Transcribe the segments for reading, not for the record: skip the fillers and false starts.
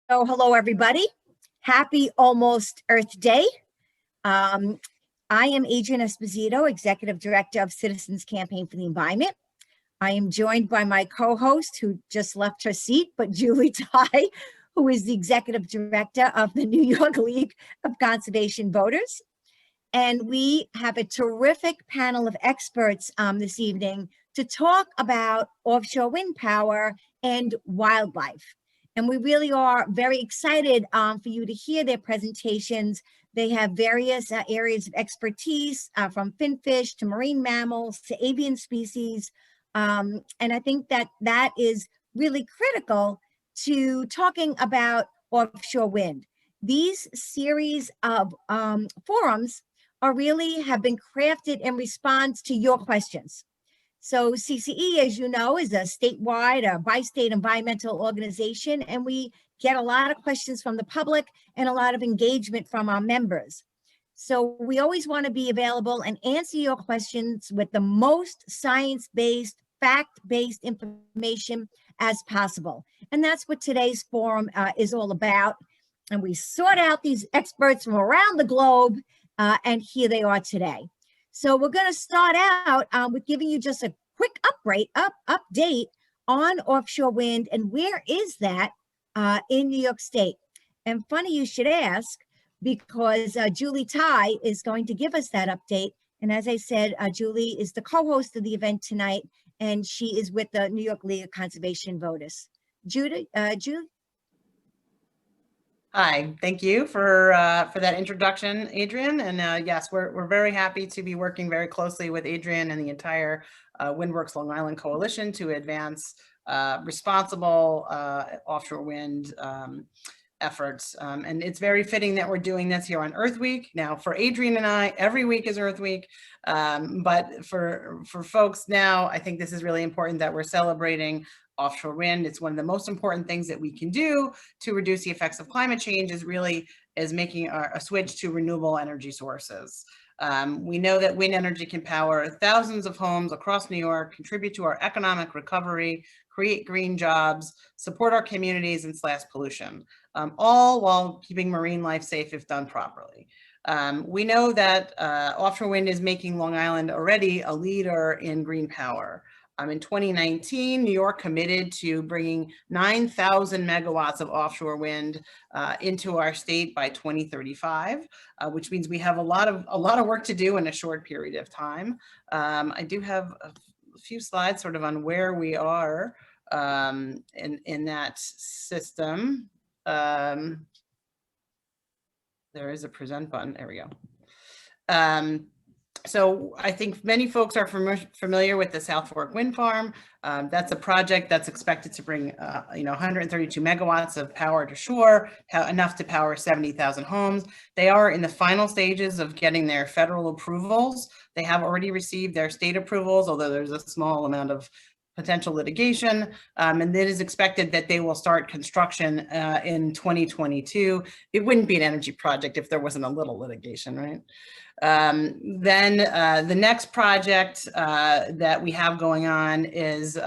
So hello, everybody. Happy almost Earth Day. I am Adrienne Esposito, Executive Director of Citizens Campaign for the Environment. I am joined by my co-host, who just left her seat, but Julie Ty, who is the Executive Director of the New York League of Conservation Voters. And we have a terrific panel of experts this evening to talk about offshore wind power and wildlife. And we really are very excited for you to hear their presentations. They have various areas of expertise from finfish to marine mammals to avian species. And I think that is really critical to talking about offshore wind. These series of forums have been crafted in response to your questions. So CCE, as you know, is a statewide, bi-state environmental organization, and we get a lot of questions from the public and a lot of engagement from our members. So we always want to be available and answer your questions with the most science-based, fact-based information as possible. And that's what today's forum is all about. And we sought out these experts from around the globe, and here they are today. So we're going to start out with giving you just a quick update on offshore wind and where is that in New York State. And funny you should ask, because Julie Ty is going to give us that update. And as I said, Julie is the co-host of the event tonight, and she is with the New York League of Conservation Voters. Julie? Hi, thank you for that introduction, Adrienne. And yes, we're very happy to be working very closely with Adrienne and the entire Windworks Long Island Coalition to advance responsible offshore wind efforts. And it's very fitting that we're doing this here on Earth Week. Now, for Adrienne and I, every week is Earth Week. But for folks now, I think this is really important that we're celebrating offshore wind. It's one of the most important things that we can do to reduce the effects of climate change is making a switch to renewable energy sources. We know that wind energy can power thousands of homes across New York, contribute to our economic recovery, create green jobs, support our communities, and slash pollution, all while keeping marine life safe if done properly. We know that offshore wind is making Long Island already a leader in green power. In 2019, New York committed to bringing 9,000 megawatts of offshore wind into our state by 2035, which means we have a lot of work to do in a short period of time. I do have a few slides sort of on where we are in that system. There is a present button. There we go. So I think many folks are familiar with the South Fork Wind Farm. That's a project that's expected to bring 132 megawatts of power to shore, enough to power 70,000 homes. They are in the final stages of getting their federal approvals. They have already received their state approvals, although there's a small amount of potential litigation, and it is expected that they will start construction in 2022. It wouldn't be an energy project if there wasn't a little litigation, right? Then the next project that we have going on is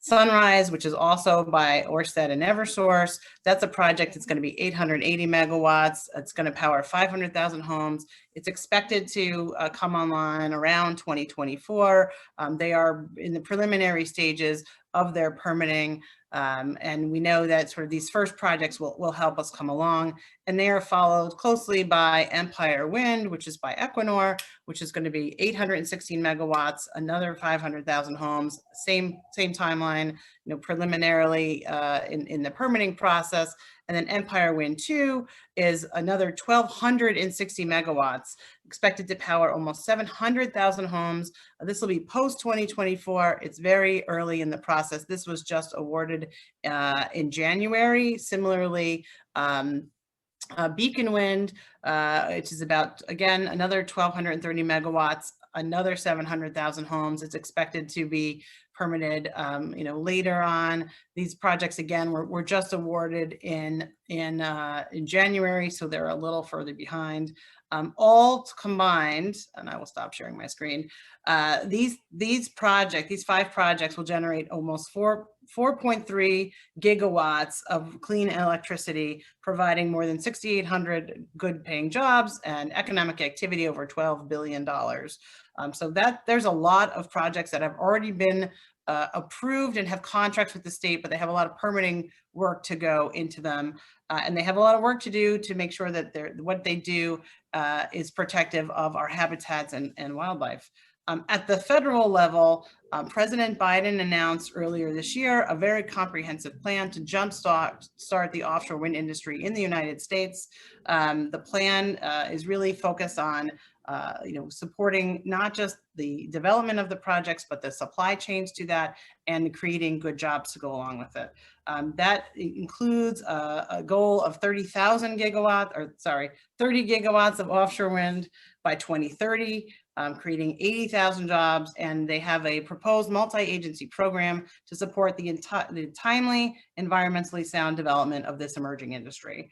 Sunrise, which is also by Ørsted and Eversource. That's a project that's going to be 880 megawatts. It's going to power 500,000 homes. It's expected to come online around 2024. They are in the preliminary stages of their permitting. And we know that sort of these first projects will help us come along, and they are followed closely by Empire Wind, which is by Equinor, which is going to be 816 megawatts, another 500,000 homes, same timeline, preliminarily in the permitting process. And then Empire Wind 2 is another 1,260 megawatts, expected to power almost 700,000 homes. This will be post 2024. It's very early in the process. This was just awarded in January. Similarly, Beacon Wind, which is about, again, another 1,230 megawatts, another 700,000 homes. It's expected to be permitted, later on. These projects, again, were just awarded in January, so they're a little further behind. All combined, and I will stop sharing my screen, these 5 projects will generate almost 4.3 gigawatts of clean electricity, providing more than 6,800 good paying jobs and economic activity over $12 billion. So there's a lot of projects that have already been approved and have contracts with the state, but they have a lot of permitting work to go into them. And they have a lot of work to do to make sure that what they do is protective of our habitats and wildlife. At the federal level, President Biden announced earlier this year a very comprehensive plan to jumpstart the offshore wind industry in the United States. The plan is really focused on supporting not just the development of the projects, but the supply chains to that and creating good jobs to go along with it. That includes a goal of 30 gigawatts of offshore wind by 2030, creating 80,000 jobs, and they have a proposed multi-agency program to support the timely, environmentally sound development of this emerging industry.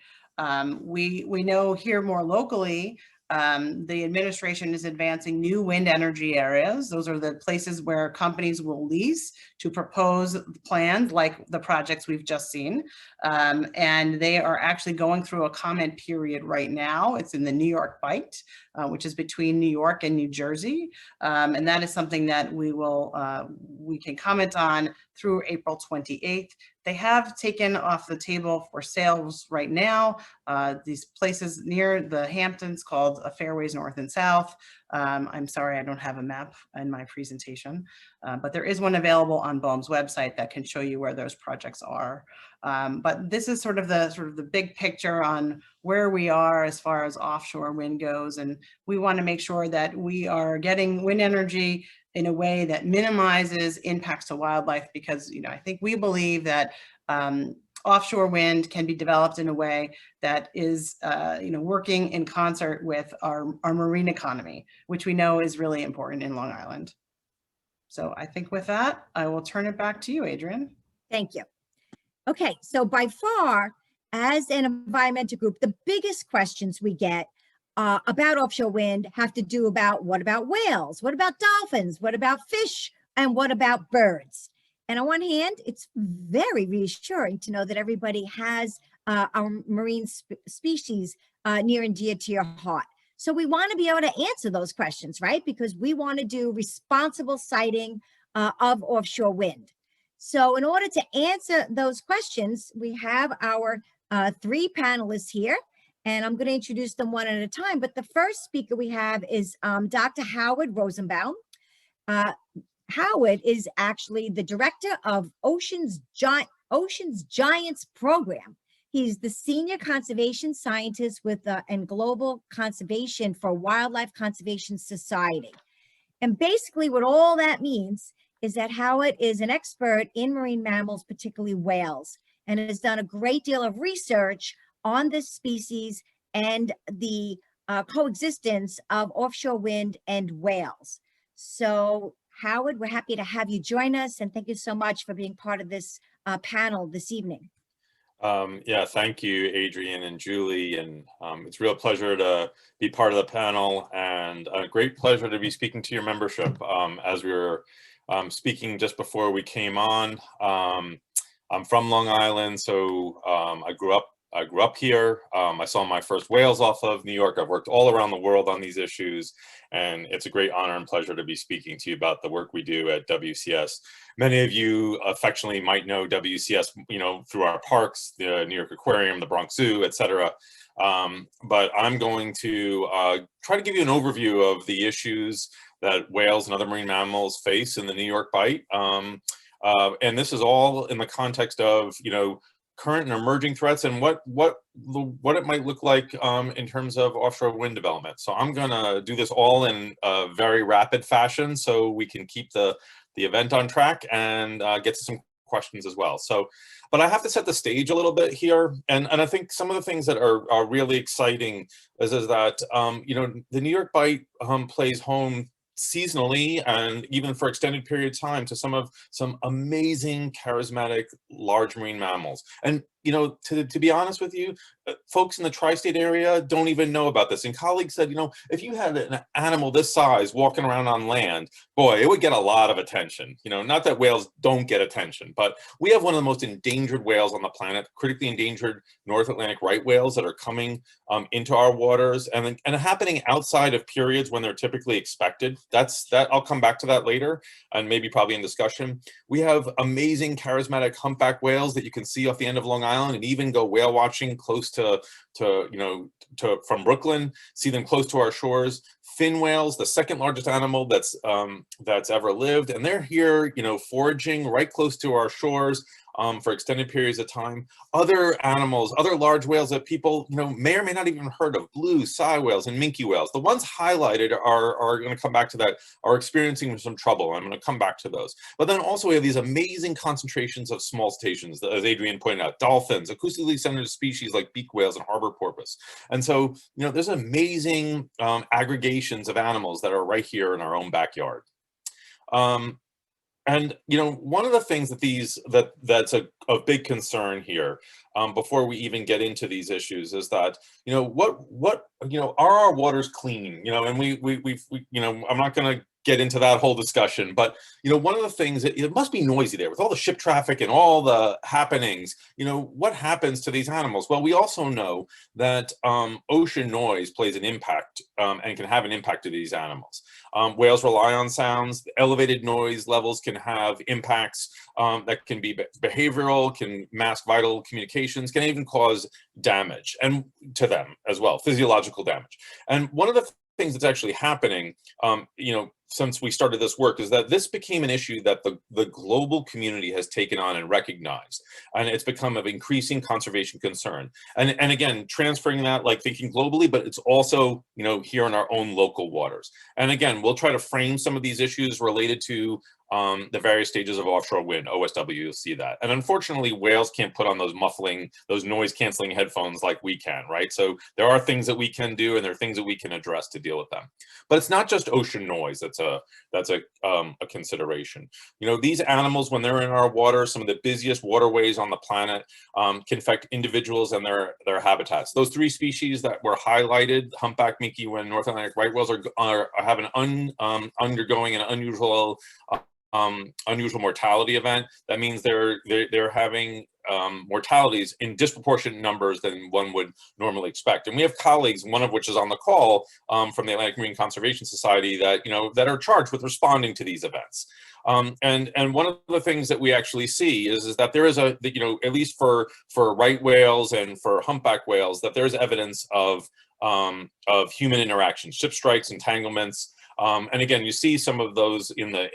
We know here more locally, the administration is advancing new wind energy areas. Those are the places where companies will lease to propose plans like the projects we've just seen. And they are actually going through a comment period right now. It's in the New York Bight, which is between New York and New Jersey. And that is something that we can comment on through April 28th. They have taken off the table for sales right now these places near the Hamptons called Fairways North and South. I'm sorry, I don't have a map in my presentation, but there is one available on BOEM's website that can show you where those projects are. But this is sort of the big picture on where we are as far as offshore wind goes, and we want to make sure that we are getting wind energy in a way that minimizes impacts to wildlife, because I think we believe that offshore wind can be developed in a way that is working in concert with our marine economy, which we know is really important in Long Island. So I think with that, I will turn it back to you, Adrienne. Thank you. Okay, so by far, as an environmental group, the biggest questions we get about offshore wind have to do about what about whales, what about dolphins, what about fish, and what about birds? And on one hand, it's very reassuring to know that everybody has our marine species near and dear to your heart. So we want to be able to answer those questions, right? Because we want to do responsible siting of offshore wind. So in order to answer those questions, we have our 3 panelists here, and I'm going to introduce them one at a time. But the first speaker we have is Dr. Howard Rosenbaum. Howard is actually the director of Ocean's Giants program. He's the senior conservation scientist with and global conservation for Wildlife Conservation Society. And basically what all that means is that Howard is an expert in marine mammals, particularly whales, and has done a great deal of research on this species and the coexistence of offshore wind and whales. So Howard, we're happy to have you join us, and thank you so much for being part of this panel this evening. Yeah, thank you, Adrienne and Julie, and it's a real pleasure to be part of the panel, and a great pleasure to be speaking to your membership. As we were speaking just before we came on, I'm from Long Island, so I grew up here. I saw my first whales off of New York. I've worked all around the world on these issues, and it's a great honor and pleasure to be speaking to you about the work we do at WCS. Many of you affectionately might know WCS, through our parks, the New York Aquarium, the Bronx Zoo, etc. But I'm going to try to give you an overview of the issues that whales and other marine mammals face in the New York Bight. And this is all in the context of, current and emerging threats and what it might look like in terms of offshore wind development. So I'm gonna do this all in a very rapid fashion so we can keep the event on track and get to some questions as well. So, but I have to set the stage a little bit here. And I think some of the things that are really exciting is that, the New York Bight plays home seasonally and even for extended period of time to some amazing, charismatic, large marine mammals. And, you know, to be honest with you, folks in the tri-state area don't even know about this. And colleagues said, you know, if you had an animal this size walking around on land, boy, it would get a lot of attention. You know, not that whales don't get attention, but we have one of the most endangered whales on the planet, critically endangered North Atlantic right whales that are coming into our waters and happening outside of periods when they're typically expected. I'll come back to that later and maybe probably in discussion. We have amazing charismatic humpback whales that you can see off the end of Long Island and even go whale watching close to from Brooklyn, see them close to our shores. Fin whales, the second largest animal that's ever lived, and they're here, you know, foraging right close to our shores for extended periods of time. Other animals, other large whales that people, you know, may or may not even heard of, blue, sei whales, and minke whales. The ones highlighted are going to come back to that, are experiencing some trouble. I'm going to come back to those. But then also we have these amazing concentrations of small cetaceans, as Adrian pointed out, dolphins, acoustically centered species like beak whales and harbor porpoise. And so, you know, there's amazing aggregations of animals that are right here in our own backyard. And, you know, one of the things that's a big concern here, before we even get into these issues, is that, you know, what you know, are our waters clean? You know, and we've you know, I'm not going to get into that whole discussion, but, you know, one of the things, it must be noisy there with all the ship traffic and all the happenings. You know, what happens to these animals? Well, we also know that ocean noise plays an impact and can have an impact to these animals. Whales rely on sounds. Elevated noise levels can have impacts that can be behavioral, can mask vital communications, can even cause damage and to them as well, physiological damage. And one of the things that's actually happening, you know, since we started this work, is that this became an issue that the global community has taken on and recognized, and it's become of increasing conservation concern. And again, transferring that, like thinking globally, but it's also, you know, here in our own local waters. And again, we'll try to frame some of these issues related to the various stages of offshore wind, OSW, you'll see that. And unfortunately, whales can't put on those muffling, those noise canceling headphones like we can, right? So there are things that we can do, and there are things that we can address to deal with them. But it's not just ocean noise that's a consideration. You know, these animals, when they're in our water, some of the busiest waterways on the planet, can affect individuals and their habitats. Those three species that were highlighted, humpback, minke, and North Atlantic right whales, are undergoing an unusual mortality event. That means they're having mortalities in disproportionate numbers than one would normally expect. And we have colleagues, one of which is on the call, from the Atlantic Marine Conservation Society, that, you know, that are charged with responding to these events. And one of the things that we actually see is that there is you know, at least for right whales and for humpback whales, that there's evidence of human interaction, ship strikes, entanglements. And again, you see some of those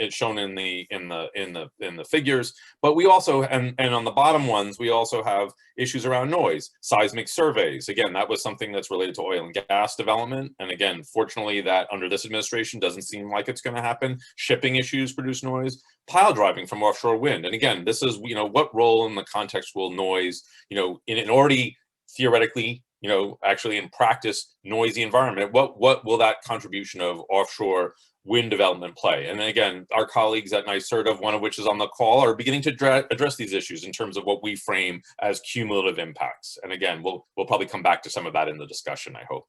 shown in the figures, but we also, and on the bottom ones, we also have issues around noise, seismic surveys. Again, that was something that's related to oil and gas development. And again, fortunately, that under this administration doesn't seem like it's going to happen. Shipping issues produce noise, pile driving from offshore wind. And again, this is, you know, what role in the context will noise, you know, in an already theoretically, you know, actually in practice, noisy environment, what will that contribution of offshore wind development play? And again, our colleagues at NYSERDA, one of which is on the call, are beginning to address these issues in terms of what we frame as cumulative impacts. And again, we'll probably come back to some of that in the discussion, I hope.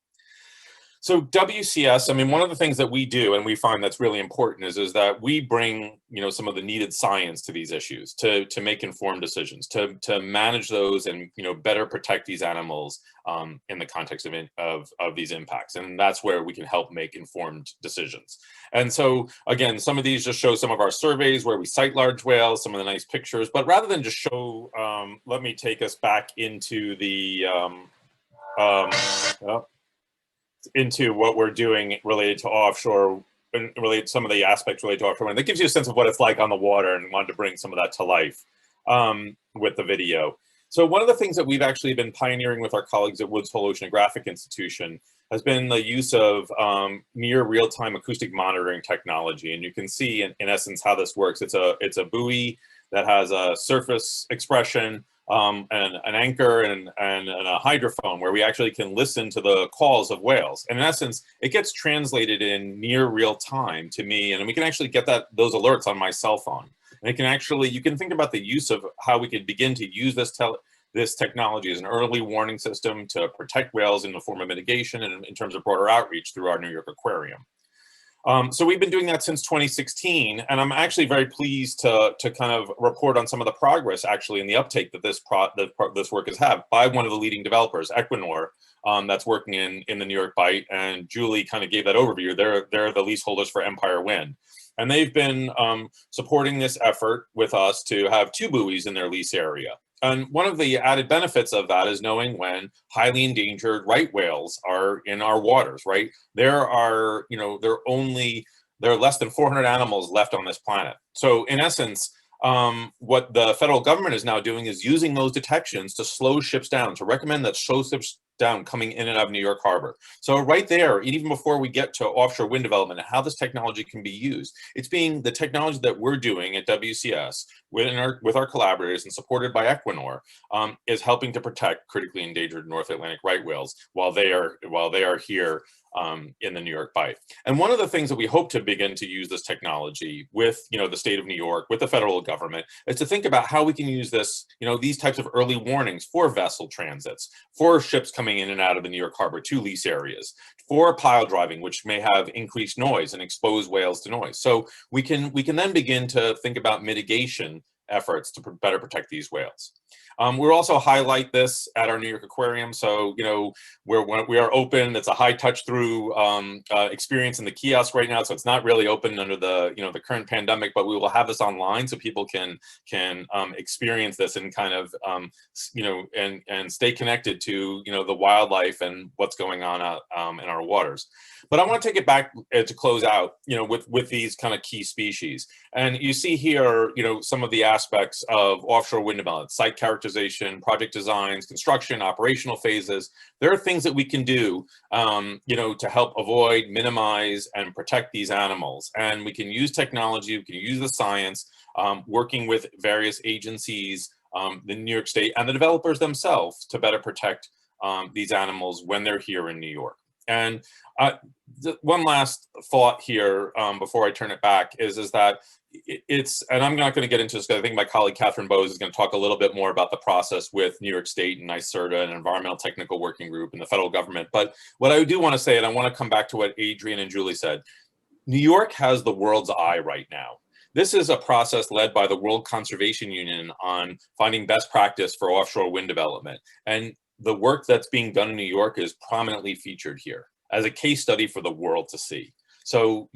So WCS, I mean, one of the things that we do and we find that's really important is that we bring, you know, some of the needed science to these issues to make informed decisions, to manage those and, you know, better protect these animals in the context of these impacts. And that's where we can help make informed decisions. And so, again, some of these just show some of our surveys where we cite large whales, some of the nice pictures, but rather than just show, let me take us back into the, into what we're doing related to offshore, and related to some of the aspects related to offshore. And that gives you a sense of what it's like on the water, and wanted to bring some of that to life with the video. So one of the things that we've actually been pioneering with our colleagues at Woods Hole Oceanographic Institution has been the use of near real-time acoustic monitoring technology. And you can see in essence how this works. It's a buoy that has a surface expression, and an anchor and a hydrophone where we actually can listen to the calls of whales. And in essence, it gets translated in near real time to me, and we can actually get those alerts on my cell phone. And it can actually, you can think about the use of how we could begin to use this technology as an early warning system to protect whales in the form of mitigation and in terms of broader outreach through our New York aquarium. So we've been doing that since 2016, and I'm actually very pleased to kind of report on some of the progress actually in the uptake that this work has had by one of the leading developers, Equinor, that's working in the New York Bight, and Julie kind of gave that overview. They're the leaseholders for Empire Wind. And they've been supporting this effort with us to have 2 buoys in their lease area. And one of the added benefits of that is knowing when highly endangered right whales are in our waters, right? There are, there are less than 400 animals left on this planet. So in essence, what the federal government is now doing is using those detections to slow ships down, to recommend that slow ships down coming in and out of New York Harbor. So right there, even before we get to offshore wind development and how this technology can be used, it's being the technology that we're doing at WCS with our collaborators and supported by Equinor is helping to protect critically endangered North Atlantic right whales while they are here in the New York Bight. And one of the things that we hope to begin to use this technology with, the state of New York, with the federal government, is to think about how we can use this, these types of early warnings for vessel transits, for ships coming in and out of the New York Harbor to lease areas, for pile driving, which may have increased noise and expose whales to noise. So we can then begin to think about mitigation efforts to better protect these whales. We'll also highlight this at our New York Aquarium. So, we are open. It's a high touch through experience in the kiosk right now. So it's not really open under the, the current pandemic, but we will have this online so people can experience this and kind of, and stay connected to, the wildlife and what's going on out in our waters. But I want to take it back to close out, with these kind of key species. And you see here, some of the aspects of offshore wind development, site characterization, project designs, construction, operational phases. There are things that we can do, to help avoid, minimize, and protect these animals. And we can use technology, we can use the science, working with various agencies, the New York State, and the developers themselves to better protect these animals when they're here in New York. And one last thought here before I turn it back is that and I'm not going to get into this because I think my colleague Catherine Bowes is going to talk a little bit more about the process with New York State and NYSERDA and Environmental Technical Working Group and the federal government. But what I do want to say, and I want to come back to what Adrian and Julie said, New York has the world's eye right now. This is a process led by the World Conservation Union on finding best practice for offshore wind development. And the work that's being done in New York is prominently featured here as a case study for the world to see. So,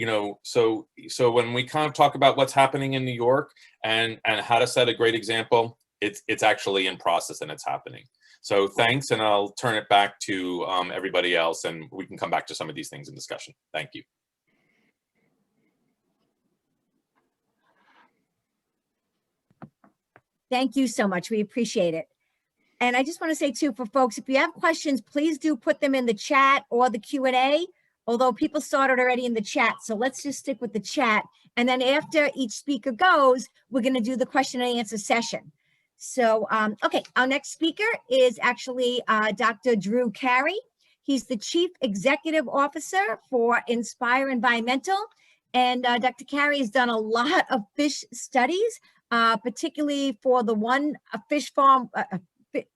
so when we kind of talk about what's happening in New York and how to set a great example, it's actually in process and it's happening. So thanks, and I'll turn it back to everybody else, and we can come back to some of these things in discussion. Thank you. Thank you so much. We appreciate it. And I just want to say too, for folks, if you have questions, please do put them in the chat or the Q&A, although people started already in the chat. So let's just stick with the chat. And then after each speaker goes, we're going to do the question and answer session. So, okay, our next speaker is actually Dr. Drew Carey. He's the Chief Executive Officer for Inspire Environmental. And Dr. Carey has done a lot of fish studies, particularly for the one fish farm,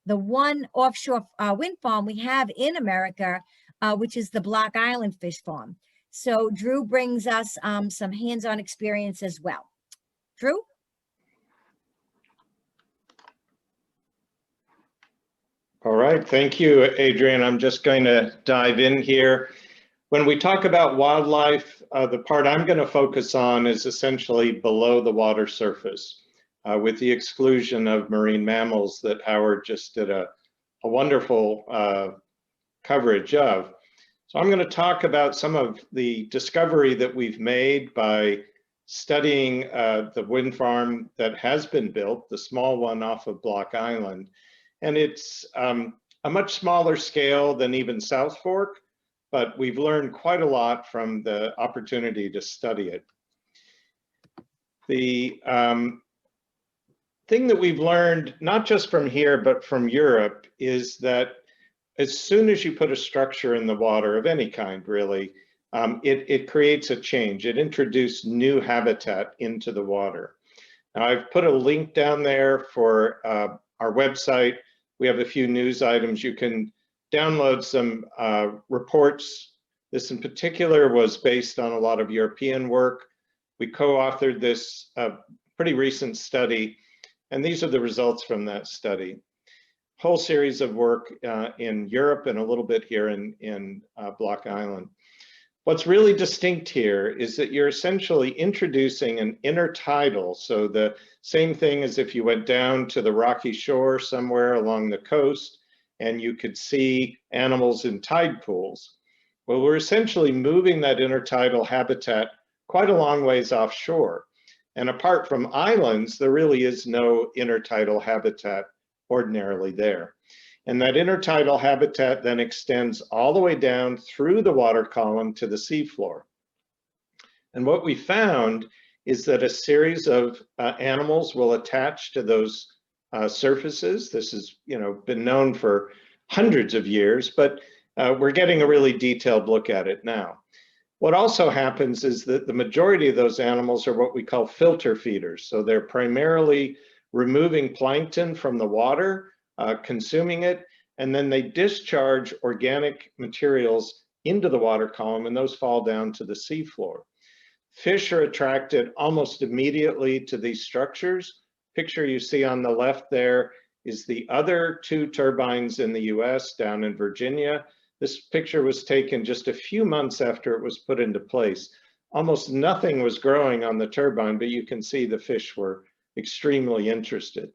the one offshore wind farm we have in America, which is the Block Island Fish Farm. So Drew brings us some hands-on experience as well. Drew? All right, thank you, Adrian. I'm just going to dive in here. When we talk about wildlife, the part I'm going to focus on is essentially below the water surface, with the exclusion of marine mammals that Howard just did a wonderful coverage of. So I'm going to talk about some of the discovery that we've made by studying the wind farm that has been built, the small one off of Block Island. And it's a much smaller scale than even South Fork, but we've learned quite a lot from the opportunity to study it. The thing that we've learned, not just from here, but from Europe, is that as soon as you put a structure in the water of any kind, really, it creates a change. It introduced new habitat into the water. Now, I've put a link down there for our website. We have a few news items. You can download some reports. This in particular was based on a lot of European work. We co-authored this pretty recent study, and these are the results from that study. Whole series of work in Europe and a little bit here in Block Island. What's really distinct here is that you're essentially introducing an intertidal, so the same thing as if you went down to the rocky shore somewhere along the coast and you could see animals in tide pools. Well, we're essentially moving that intertidal habitat quite a long ways offshore. And apart from islands, there really is no intertidal habitat ordinarily there. And that intertidal habitat then extends all the way down through the water column to the seafloor. And what we found is that a series of animals will attach to those surfaces. This has, been known for hundreds of years, but we're getting a really detailed look at it now. What also happens is that the majority of those animals are what we call filter feeders. So they're primarily removing plankton from the water, consuming it, and then they discharge organic materials into the water column, and those fall down to the seafloor. Fish are attracted almost immediately to these structures. Picture you see on the left there is the other 2 turbines in the US down in Virginia. This picture was taken just a few months after it was put into place. Almost nothing was growing on the turbine, but you can see the fish were extremely interested.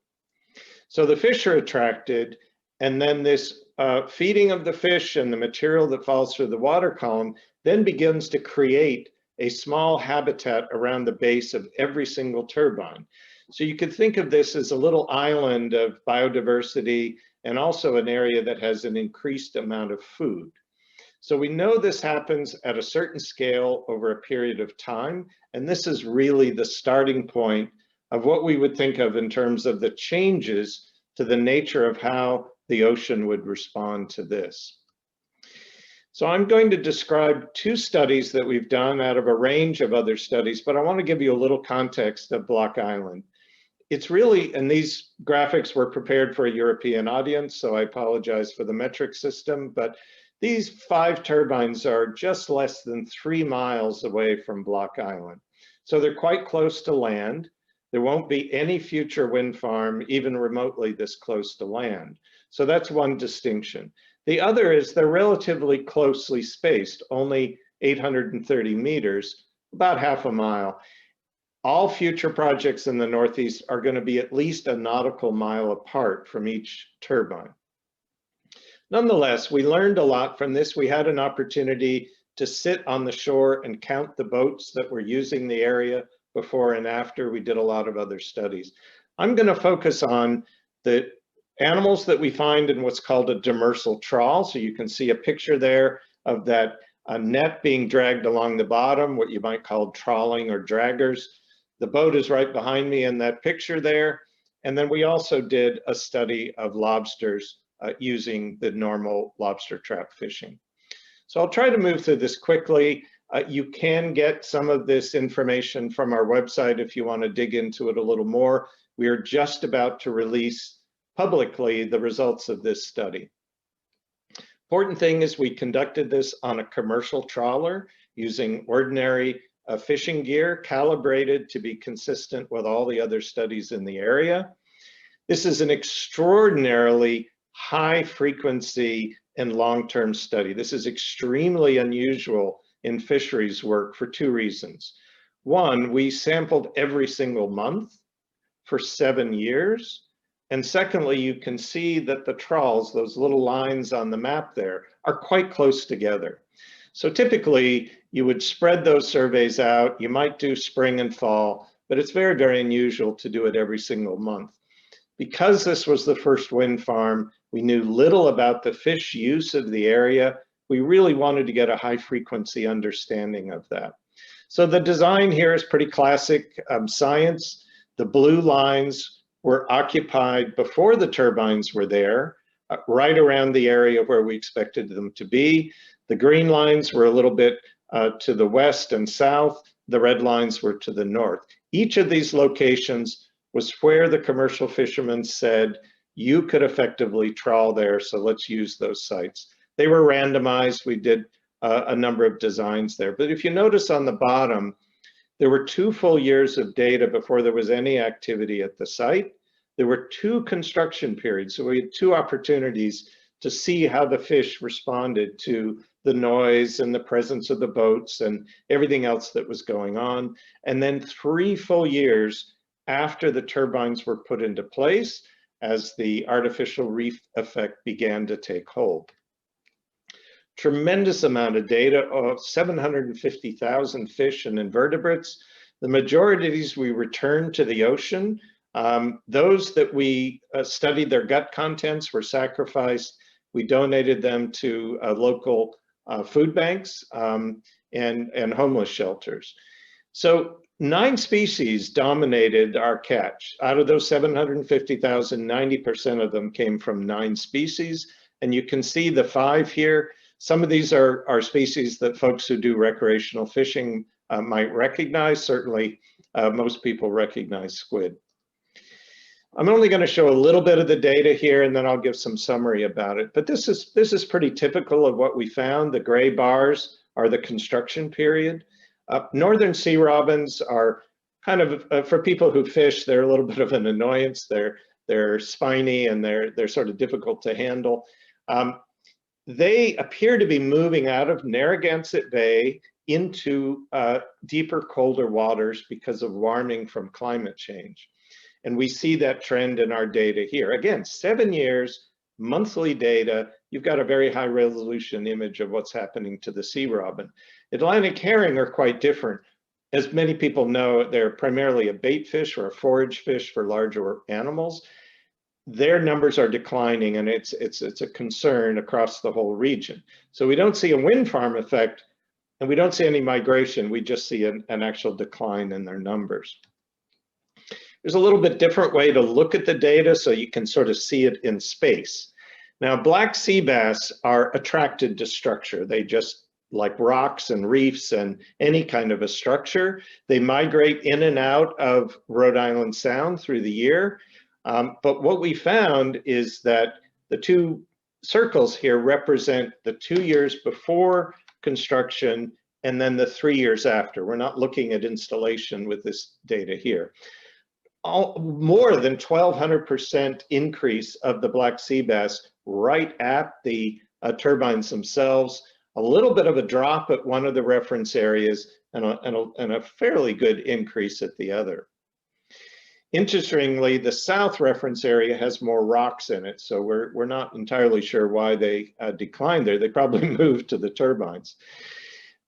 So the fish are attracted, and then this feeding of the fish and the material that falls through the water column then begins to create a small habitat around the base of every single turbine. So you could think of this as a little island of biodiversity and also an area that has an increased amount of food. So we know this happens at a certain scale over a period of time, and this is really the starting point of what we would think of in terms of the changes to the nature of how the ocean would respond to this. So I'm going to describe 2 studies that we've done out of a range of other studies, but I want to give you a little context of Block Island. It's really, and these graphics were prepared for a European audience, so I apologize for the metric system, but these 5 turbines are just less than 3 miles away from Block Island. So they're quite close to land. There won't be any future wind farm even remotely this close to land. So that's one distinction. The other is they're relatively closely spaced, only 830 meters, about half a mile. All future projects in the Northeast are going to be at least a nautical mile apart from each turbine. Nonetheless, we learned a lot from this. We had an opportunity to sit on the shore and count the boats that were using the area before and after. We did a lot of other studies. I'm going to focus on the animals that we find in what's called a demersal trawl. So you can see a picture there of that net being dragged along the bottom, what you might call trawling or draggers. The boat is right behind me in that picture there. And then we also did a study of lobsters using the normal lobster trap fishing. So I'll try to move through this quickly. You can get some of this information from our website if you want to dig into it a little more. We are just about to release publicly the results of this study. Important thing is we conducted this on a commercial trawler using ordinary fishing gear calibrated to be consistent with all the other studies in the area. This is an extraordinarily high frequency and long-term study. This is extremely unusual in fisheries work for 2 reasons. One, we sampled every single month for 7 years. And secondly, you can see that the trawls, those little lines on the map there, are quite close together. So typically you would spread those surveys out. You might do spring and fall, but it's very, very unusual to do it every single month. Because this was the first wind farm, we knew little about the fish use of the area. We really wanted to get a high frequency understanding of that. So the design here is pretty classic science. The blue lines were occupied before the turbines were there, right around the area where we expected them to be. The green lines were a little bit to the west and south. The red lines were to the north. Each of these locations was where the commercial fishermen said, you could effectively trawl there, so let's use those sites. They were randomized. We did a number of designs there. But if you notice on the bottom, there were 2 full years of data before there was any activity at the site. There were 2 construction periods, so we had 2 opportunities to see how the fish responded to the noise and the presence of the boats and everything else that was going on. And then 3 full years after the turbines were put into place as the artificial reef effect began to take hold. Tremendous amount of data, of 750,000 fish and invertebrates. The majority of these we returned to the ocean. Those that we studied their gut contents were sacrificed. We donated them to local food banks and homeless shelters. So 9 species dominated our catch. Out of those 750,000, 90% of them came from 9 species. And you can see the 5 here. Some of these are species that folks who do recreational fishing might recognize. Certainly, most people recognize squid. I'm only going to show a little bit of the data here, and then I'll give some summary about it. But this is pretty typical of what we found. The gray bars are the construction period. Northern sea robins are kind of, for people who fish, they're a little bit of an annoyance. They're spiny and they're sort of difficult to handle. They appear to be moving out of Narragansett Bay into deeper, colder waters because of warming from climate change. And we see that trend in our data here. Again, 7 years, monthly data, you've got a very high resolution image of what's happening to the sea robin. Atlantic herring are quite different. As many people know, they're primarily a bait fish or a forage fish for larger animals. Their numbers are declining, and it's a concern across the whole region. So we don't see a wind farm effect, and we don't see any migration. We just see an actual decline in their numbers. There's a little bit different way to look at the data so you can sort of see it in space. Now, black sea bass are attracted to structure. They just like rocks and reefs and any kind of a structure. They migrate in and out of Rhode Island Sound through the year. But what we found is that the 2 circles here represent the 2 years before construction and then the 3 years after. We're not looking at installation with this data here. More than 1,200% increase of the black sea bass right at the turbines themselves, a little bit of a drop at one of the reference areas and a fairly good increase at the other. Interestingly, the south reference area has more rocks in it, so we're not entirely sure why they declined there. They probably moved to the turbines.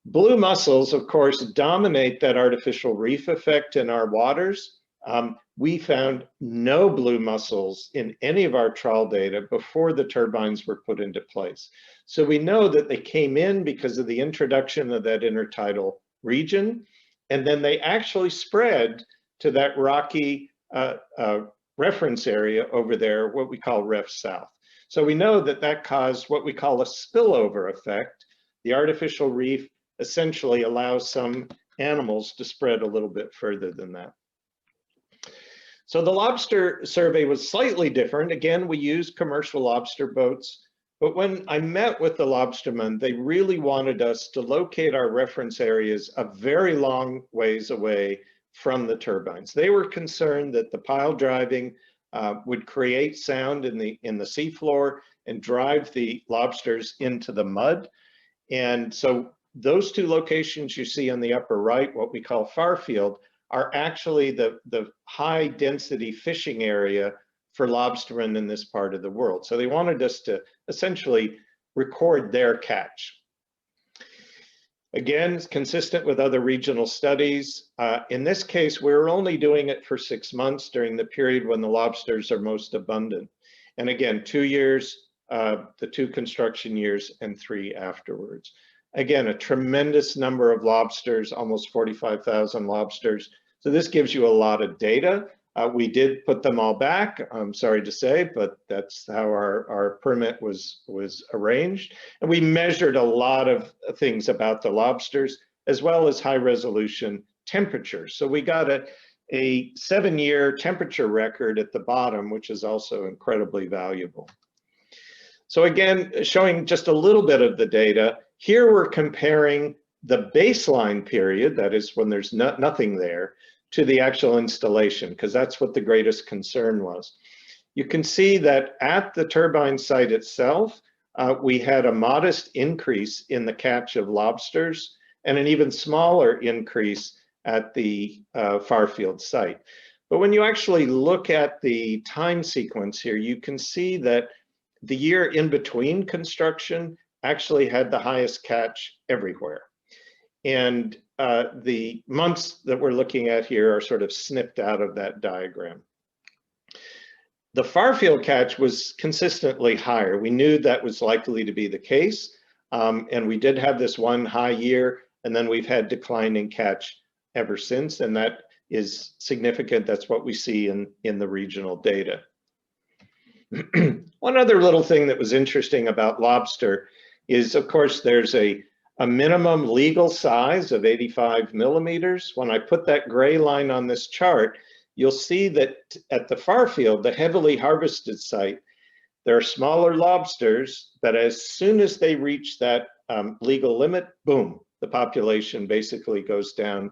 Blue mussels, of course, dominate that artificial reef effect in our waters. We found no blue mussels in any of our trawl data before the turbines were put into place. So we know that they came in because of the introduction of that intertidal region, and then they actually spread to that rocky reference area over there, what we call Ref South. So we know that that caused what we call a spillover effect. The artificial reef essentially allows some animals to spread a little bit further than that. So the lobster survey was slightly different. Again, we used commercial lobster boats, but when I met with the lobstermen, they really wanted us to locate our reference areas a very long ways away from the turbines. They were concerned that the pile driving would create sound in the seafloor and drive the lobsters into the mud. And so those 2 locations you see on the upper right, what we call far field, are actually the high density fishing area for lobstermen in this part of the world. So they wanted us to essentially record their catch. Again, it's consistent with other regional studies. In this case, we're only doing it for 6 months during the period when the lobsters are most abundant. And again, 2 years, the 2 construction years, and 3 afterwards. Again, a tremendous number of lobsters, almost 45,000 lobsters. So this gives you a lot of data. We did put them all back, I'm sorry to say, but that's how our permit was arranged. And we measured a lot of things about the lobsters, as well as high resolution temperature. So we got a 7-year temperature record at the bottom, which is also incredibly valuable. So again, showing just a little bit of the data, here we're comparing the baseline period, that is when there's nothing there, to the actual installation, because that's what the greatest concern was. You can see that at the turbine site itself, we had a modest increase in the catch of lobsters and an even smaller increase at the Farfield site. But when you actually look at the time sequence here, you can see that the year in between construction actually had the highest catch everywhere. And the months that we're looking at here are sort of snipped out of that diagram. The Farfield catch was consistently higher. We knew that was likely to be the case. And we did have this one high year, and then we've had declining catch ever since. And that is significant. That's what we see in the regional data. One other little thing that was interesting about lobster is, of course, there's a minimum legal size of 85 millimeters. When I put that gray line on this chart, you'll see that at the Farfield, the heavily harvested site, there are smaller lobsters, but as soon as they reach that legal limit, boom, the population basically goes down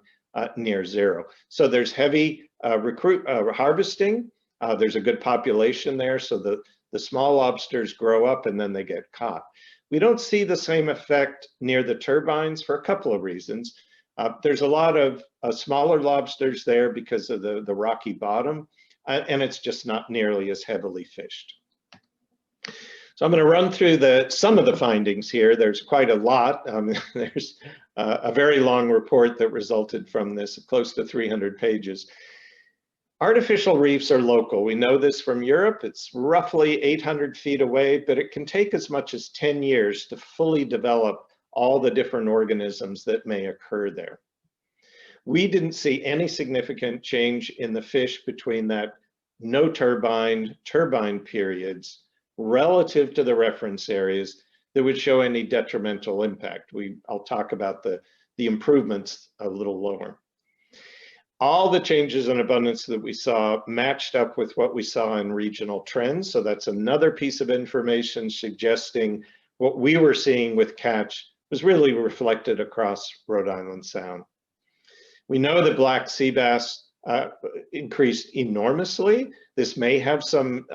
near zero. So there's heavy harvesting. There's a good population there, so the small lobsters grow up and then they get caught. We don't see the same effect near the turbines for a couple of reasons. There's a lot of smaller lobsters there because of the rocky bottom, and it's just not nearly as heavily fished. So I'm going to run through some of the findings here. There's quite a lot. There's a very long report that resulted from this, close to 300 pages. Artificial reefs are local. We know this from Europe. It's roughly 800 feet away, but it can take as much as 10 years to fully develop all the different organisms that may occur there. We didn't see any significant change in the fish between that no turbine periods relative to the reference areas that would show any detrimental impact. I'll talk about the improvements a little lower. All the changes in abundance that we saw matched up with what we saw in regional trends. So that's another piece of information suggesting what we were seeing with catch was really reflected across Rhode Island Sound. We know that black sea bass increased enormously. This may have some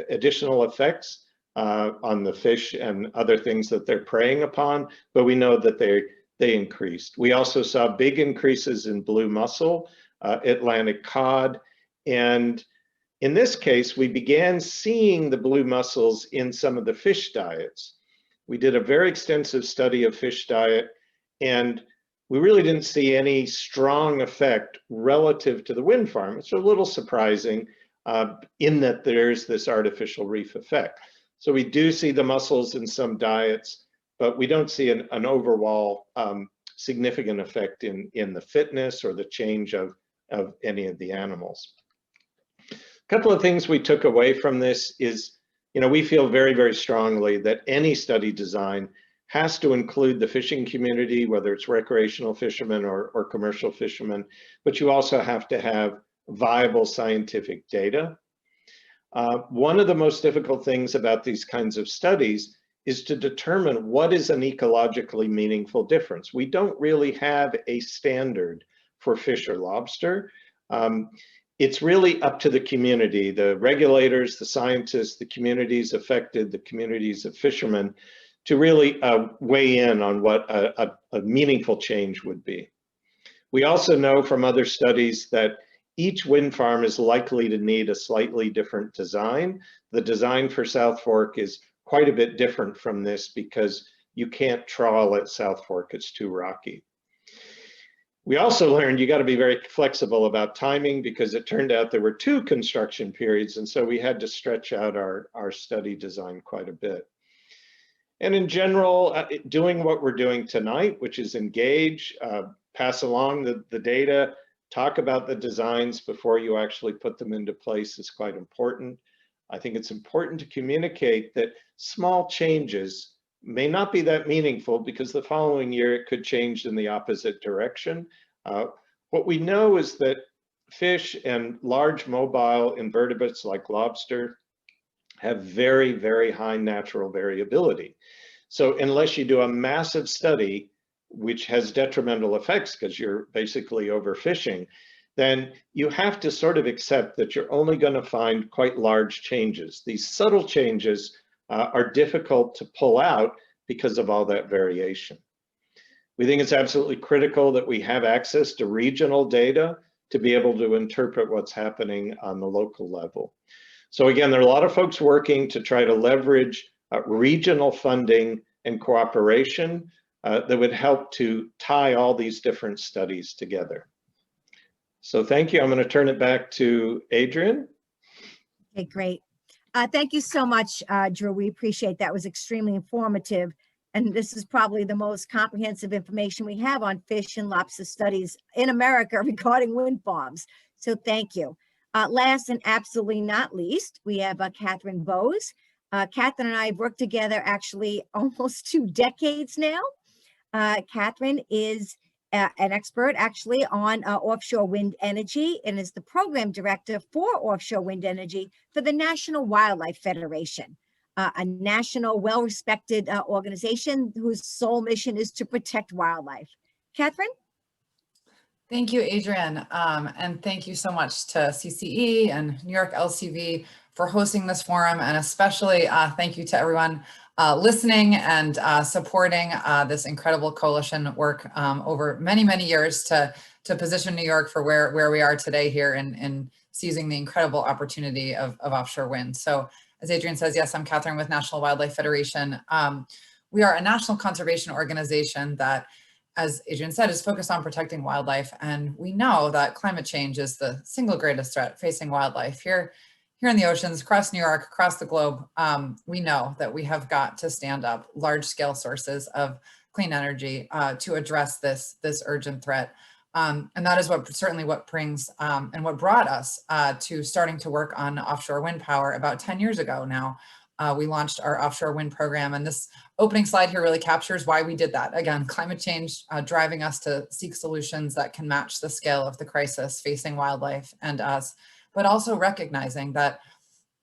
additional effects on the fish and other things that they're preying upon, but we know that they increased. We also saw big increases in blue mussel, Atlantic cod, and in this case, we began seeing the blue mussels in some of the fish diets. We did a very extensive study of fish diet, and we really didn't see any strong effect relative to the wind farm. It's a little surprising in that there's this artificial reef effect. So we do see the mussels in some diets, but we don't see an overall significant effect in the fitness or the change of any of the animals. A couple of things we took away from this is, we feel very, very strongly that any study design has to include the fishing community, whether it's recreational fishermen or commercial fishermen, but you also have to have viable scientific data. One of the most difficult things about these kinds of studies is to determine what is an ecologically meaningful difference. We don't really have a standard for fish or lobster. It's really up to the community, the regulators, the scientists, the communities affected, the communities of fishermen, to really weigh in on what a meaningful change would be. We also know from other studies that each wind farm is likely to need a slightly different design. The design for South Fork is quite a bit different from this because you can't trawl at South Fork, it's too rocky. We also learned you got to be very flexible about timing because it turned out there were 2 construction periods, and so we had to stretch out our study design quite a bit. And in general, doing what we're doing tonight, which is engage, pass along the data, talk about the designs before you actually put them into place is quite important. I think it's important to communicate that small changes may not be that meaningful because the following year it could change in the opposite direction. What we know is that fish and large mobile invertebrates like lobster have very, very high natural variability. So unless you do a massive study, which has detrimental effects because you're basically overfishing, then you have to sort of accept that you're only going to find quite large changes. These subtle changes are difficult to pull out because of all that variation. We think it's absolutely critical that we have access to regional data to be able to interpret what's happening on the local level. So again, there are a lot of folks working to try to leverage regional funding and cooperation that would help to tie all these different studies together. So thank you. I'm going to turn it back to Adrian. Okay, great. Thank you so much, Drew. We appreciate that. It was extremely informative. And this is probably the most comprehensive information we have on fish and lobster studies in America regarding wind farms. So thank you. Last and absolutely not least, we have Catherine Bowes. Catherine and I have worked together actually almost 2 decades now. Catherine is an expert actually on offshore wind energy and is the program director for offshore wind energy for the National Wildlife Federation, a national well-respected organization whose sole mission is to protect wildlife. Catherine? Thank you, Adrian. And thank you so much to CCE and New York LCV for hosting this forum. And especially thank you to everyone listening and supporting this incredible coalition work over many, many years to position New York for where we are today here in seizing the incredible opportunity of offshore wind. So as Adrian says, yes, I'm Catherine with National Wildlife Federation. We are a national conservation organization that, as Adrian said, is focused on protecting wildlife. And we know that climate change is the single greatest threat facing wildlife here in the oceans, across New York, across the globe. We know that we have got to stand up large scale sources of clean energy to address this urgent threat. And that is certainly what brings and what brought us to starting to work on offshore wind power about 10 years ago now. We launched our offshore wind program, and this opening slide here really captures why we did that. Again, climate change driving us to seek solutions that can match the scale of the crisis facing wildlife and us, but also recognizing that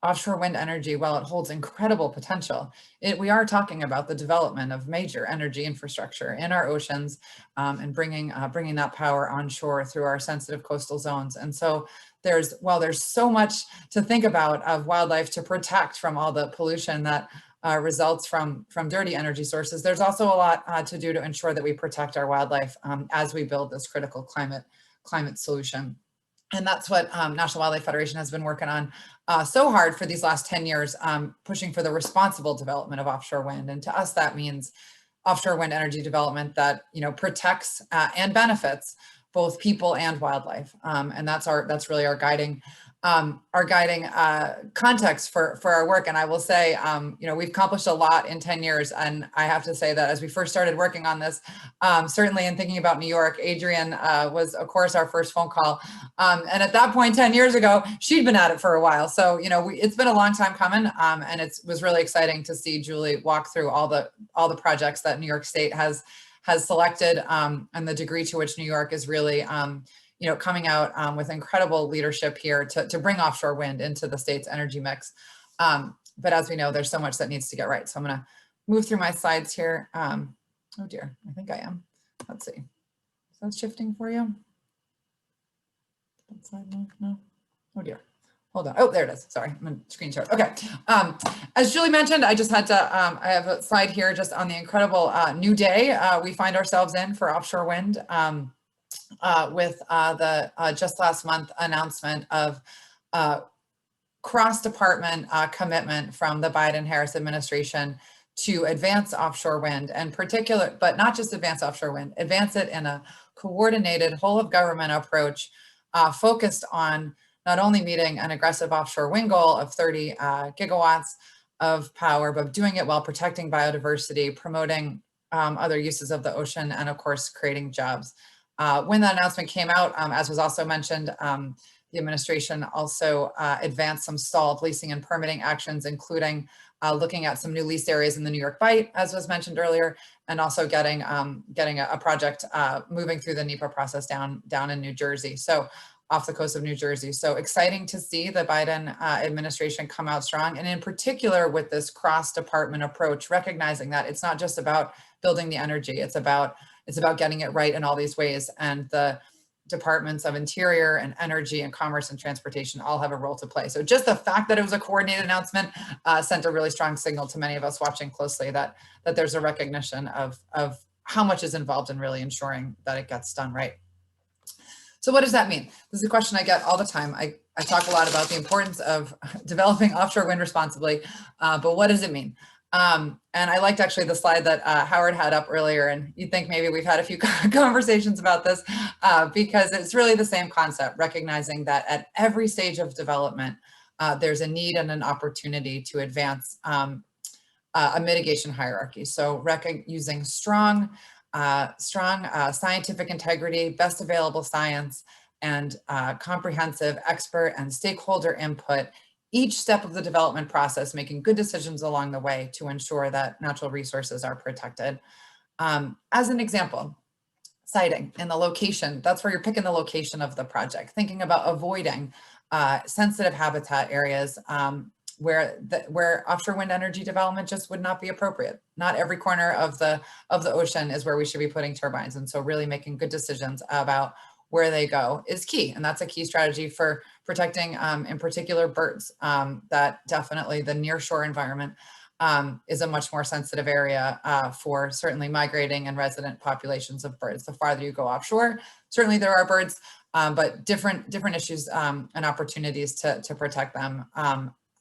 offshore wind energy, while it holds incredible potential, we are talking about the development of major energy infrastructure in our oceans and bringing that power onshore through our sensitive coastal zones. And so there's so much to think about of wildlife to protect from all the pollution that results from dirty energy sources. There's also a lot to do to ensure that we protect our wildlife as we build this critical climate solution. And that's what National Wildlife Federation has been working on so hard for these last 10 years, pushing for the responsible development of offshore wind. And to us, that means offshore wind energy development that protects and benefits both people and wildlife. And that's really our guiding context for our work. And I will say, we've accomplished a lot in 10 years. And I have to say that as we first started working on this, certainly in thinking about New York, Adrian was, of course, our first phone call. And at that point, 10 years ago, she'd been at it for a while. So, it's been a long time coming. And it was really exciting to see Julie walk through all the projects that New York State has selected and the degree to which New York is really coming out with incredible leadership here to bring offshore wind into the state's energy mix. But as we know, there's so much that needs to get right. So I'm gonna move through my slides here. Oh dear, I think I am. Let's see. Is that shifting for you? That slide, no? Oh dear. Hold on. Oh, there it is. Sorry, I'm in screen share. Okay. As Julie mentioned, I just had to, I have a slide here just on the incredible new day we find ourselves in for offshore wind. With the just last month announcement of cross-department commitment from the Biden-Harris administration to advance offshore wind, and particular, but not just advance offshore wind, advance it in a coordinated whole of government approach focused on not only meeting an aggressive offshore wind goal of 30 gigawatts of power, but doing it while protecting biodiversity, promoting other uses of the ocean, and of course, creating jobs. When that announcement came out, as was also mentioned, the administration also advanced some stalled leasing and permitting actions, including looking at some new leased areas in the New York Bight, as was mentioned earlier, and also getting a project moving through the NEPA process down in New Jersey, so off the coast of New Jersey. So exciting to see the Biden administration come out strong, and in particular with this cross-department approach, recognizing that it's not just about building the energy, it's about getting it right in all these ways, and the departments of Interior and Energy and Commerce and Transportation all have a role to play. So just the fact that it was a coordinated announcement sent a really strong signal to many of us watching closely that there's a recognition of how much is involved in really ensuring that it gets done right. So what does that mean? This is a question I get all the time. I talk a lot about the importance of developing offshore wind responsibly, but what does it mean? And I liked actually the slide that Howard had up earlier, and you'd think maybe we've had a few conversations about this because it's really the same concept, recognizing that at every stage of development, there's a need and an opportunity to advance a mitigation hierarchy. So using strong scientific integrity, best available science, and comprehensive expert and stakeholder input each step of the development process, making good decisions along the way to ensure that natural resources are protected. As an example, siting in the location, that's where you're picking the location of the project, thinking about avoiding sensitive habitat areas where offshore wind energy development just would not be appropriate. Not every corner of the ocean is where we should be putting turbines. And so really making good decisions about where they go is key. And that's a key strategy for protecting, in particular, birds. That definitely the nearshore environment is a much more sensitive area for certainly migrating and resident populations of birds. The farther you go offshore, certainly there are birds, but different issues and opportunities to protect them.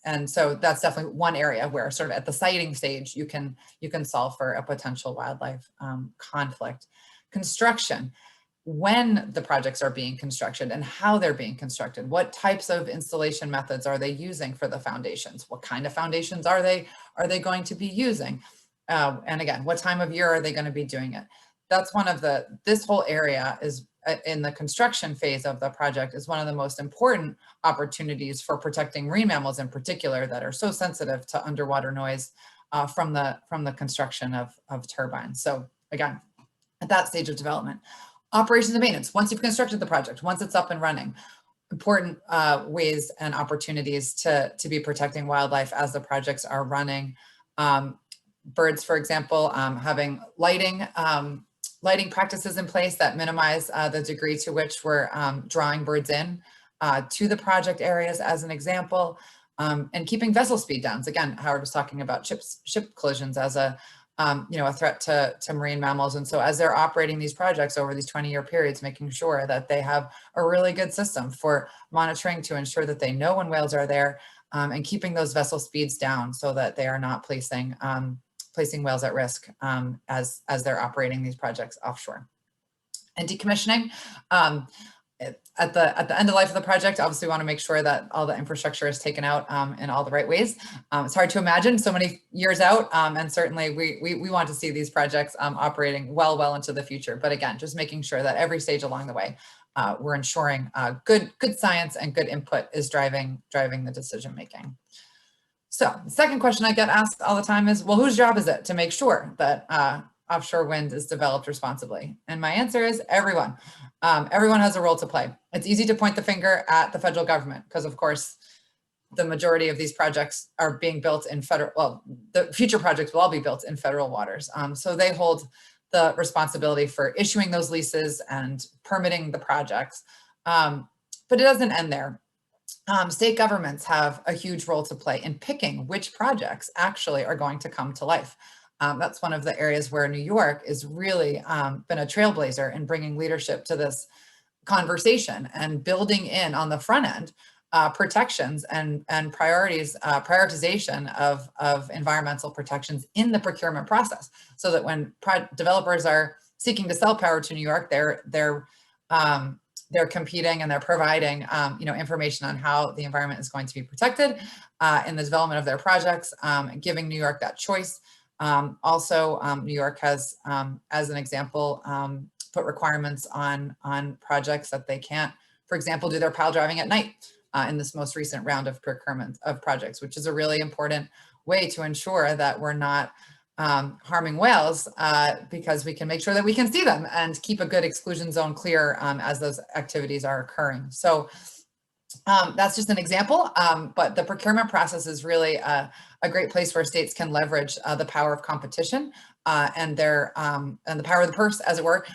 And so that's definitely one area where sort of at the siting stage, you can solve for a potential wildlife conflict. Construction. When the projects are being constructed and how they're being constructed, what types of installation methods are they using for the foundations? What kind of foundations are they going to be using? And again, what time of year are they going to be doing it? That's one of this whole area is in the construction phase of the project is one of the most important opportunities for protecting marine mammals in particular that are so sensitive to underwater noise from the construction of turbines. So again, at that stage of development. Operations and maintenance, once you've constructed the project, once it's up and running, important ways and opportunities to be protecting wildlife as the projects are running. Birds, for example, having lighting practices in place that minimize the degree to which we're drawing birds in to the project areas as an example, and keeping vessel speed downs. Again, Howard was talking about ship collisions as a threat to marine mammals. And so as they're operating these projects over these 20-year periods, making sure that they have a really good system for monitoring to ensure that they know when whales are there and keeping those vessel speeds down so that they are not placing whales at risk as they're operating these projects offshore. And decommissioning. At the end of life of the project, obviously we want to make sure that all the infrastructure is taken out in all the right ways. It's hard to imagine so many years out, and certainly we want to see these projects operating well into the future. But again, just making sure that every stage along the way, we're ensuring good science and good input is driving the decision making. So the second question I get asked all the time is, well, whose job is it to make sure that offshore wind is developed responsibly? And my answer is everyone. Everyone has a role to play. It's easy to point the finger at the federal government because, of course, the majority of these projects are being built in the future projects will all be built in federal waters. So they hold the responsibility for issuing those leases and permitting the projects. But it doesn't end there. State governments have a huge role to play in picking which projects actually are going to come to life. That's one of the areas where New York is really been a trailblazer in bringing leadership to this conversation and building in on the front end protections and prioritization of environmental protections in the procurement process, so that when developers are seeking to sell power to New York, they're competing and they're providing information on how the environment is going to be protected in the development of their projects, giving New York that choice. Also, New York has, as an example, put requirements on projects that they can't, for example, do their pile driving at night in this most recent round of procurement of projects, which is a really important way to ensure that we're not harming whales because we can make sure that we can see them and keep a good exclusion zone clear as those activities are occurring. So that's just an example, but the procurement process is really a great place where states can leverage the power of competition and the power of the purse, as it were,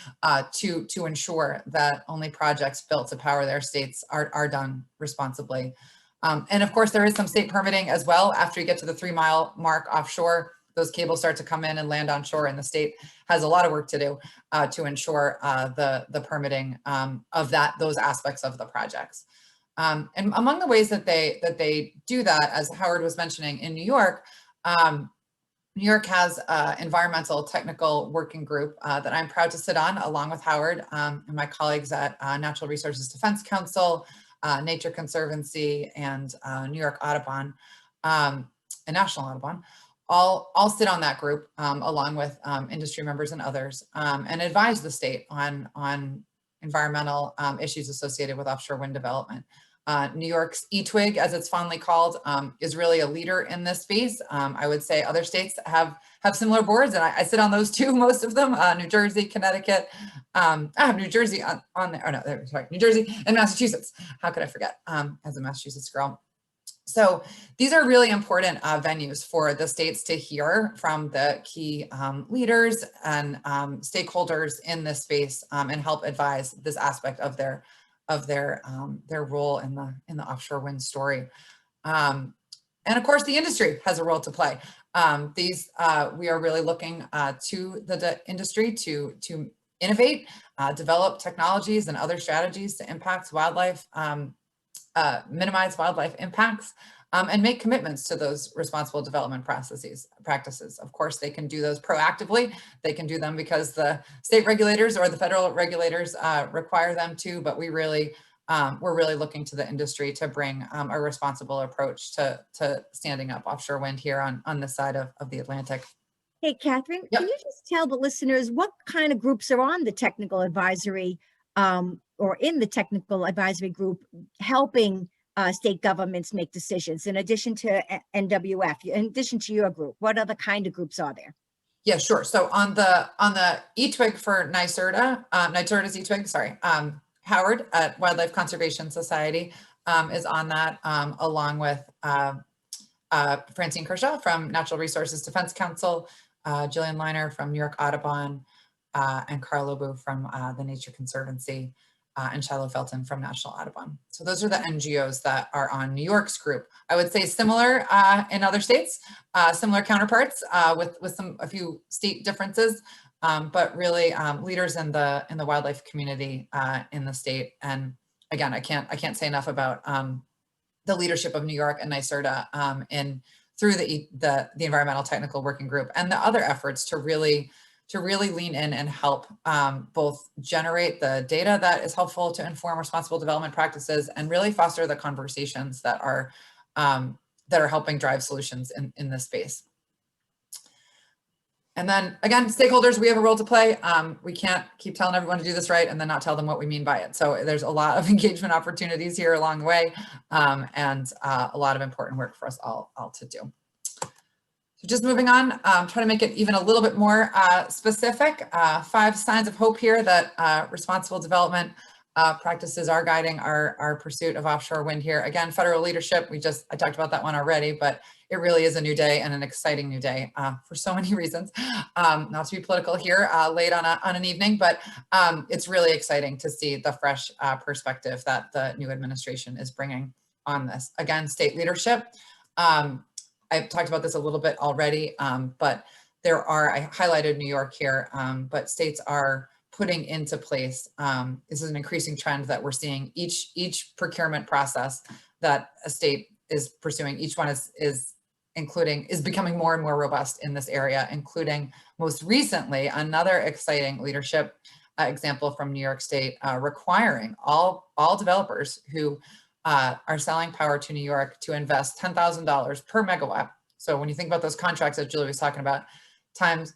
to ensure that only projects built to power their states are done responsibly. And of course, there is some state permitting as well. After you get to the 3-mile mark offshore, those cables start to come in and land on shore, and the state has a lot of work to do to ensure the permitting of those aspects of the projects. And among the ways that they do that, as Howard was mentioning in New York has an environmental technical working group that I'm proud to sit on, along with Howard and my colleagues at Natural Resources Defense Council, Nature Conservancy, and New York Audubon, and National Audubon. All sit on that group along with industry members and others and advise the state on environmental issues associated with offshore wind development. New York's eTwig, as it's fondly called, is really a leader in this space. I would say other states have similar boards, and I sit on those too, most of them, New Jersey, Connecticut. I have New Jersey on there, oh no, sorry, New Jersey and Massachusetts. How could I forget, as a Massachusetts girl? So these are really important venues for the states to hear from the key leaders and stakeholders in this space and help advise this aspect of their role in the offshore wind story. And of course, the industry has a role to play. We are really looking to the industry to innovate, develop technologies and other strategies to impact wildlife, minimize wildlife impacts, and make commitments to those responsible development practices. Of course, they can do those proactively. They can do them because the state regulators or the federal regulators require them to, but we're really looking to the industry to bring a responsible approach to standing up offshore wind here on this side of the Atlantic. Hey, Catherine, Yep. Can you just tell the listeners what kind of groups are on the technical advisory or in the technical advisory group helping state governments make decisions in addition to NWF, in addition to your group? What other kind of groups are there? Yeah, sure. So on the eTwig for NYSERDA, NYSERDA's eTwig, sorry, Howard at Wildlife Conservation Society is on that, along with Francine Kershaw from Natural Resources Defense Council, Jillian Liner from New York Audubon, and Carl Lobu from the Nature Conservancy, and Shiloh Felton from National Audubon. So those are the NGOs that are on New York's group. I would say similar in other states, similar counterparts with a few state differences, but really leaders in the wildlife community in the state. And again, I can't say enough about the leadership of New York and NYSERDA through the Environmental Technical Working Group and the other efforts to really lean in and help both generate the data that is helpful to inform responsible development practices and really foster the conversations that are helping drive solutions in this space. And then again, stakeholders, we have a role to play. We can't keep telling everyone to do this right and then not tell them what we mean by it. So there's a lot of engagement opportunities here along the way, and a lot of important work for us all to do. So just moving on, try to make it even a little bit more specific. 5 signs of hope here that responsible development practices are guiding our pursuit of offshore wind here. Again, federal leadership, I talked about that one already, but it really is a new day and an exciting new day for so many reasons. Not to be political here late on an evening, but it's really exciting to see the fresh perspective that the new administration is bringing on this. Again, state leadership. I've talked about this a little bit already, but I highlighted New York here, but states are putting into place, this is an increasing trend that we're seeing each procurement process that a state is pursuing, each one is becoming more and more robust in this area, including most recently, another exciting leadership example from New York State requiring all developers who are selling power to New York to invest $10,000 per megawatt. So when you think about those contracts that Julie was talking about,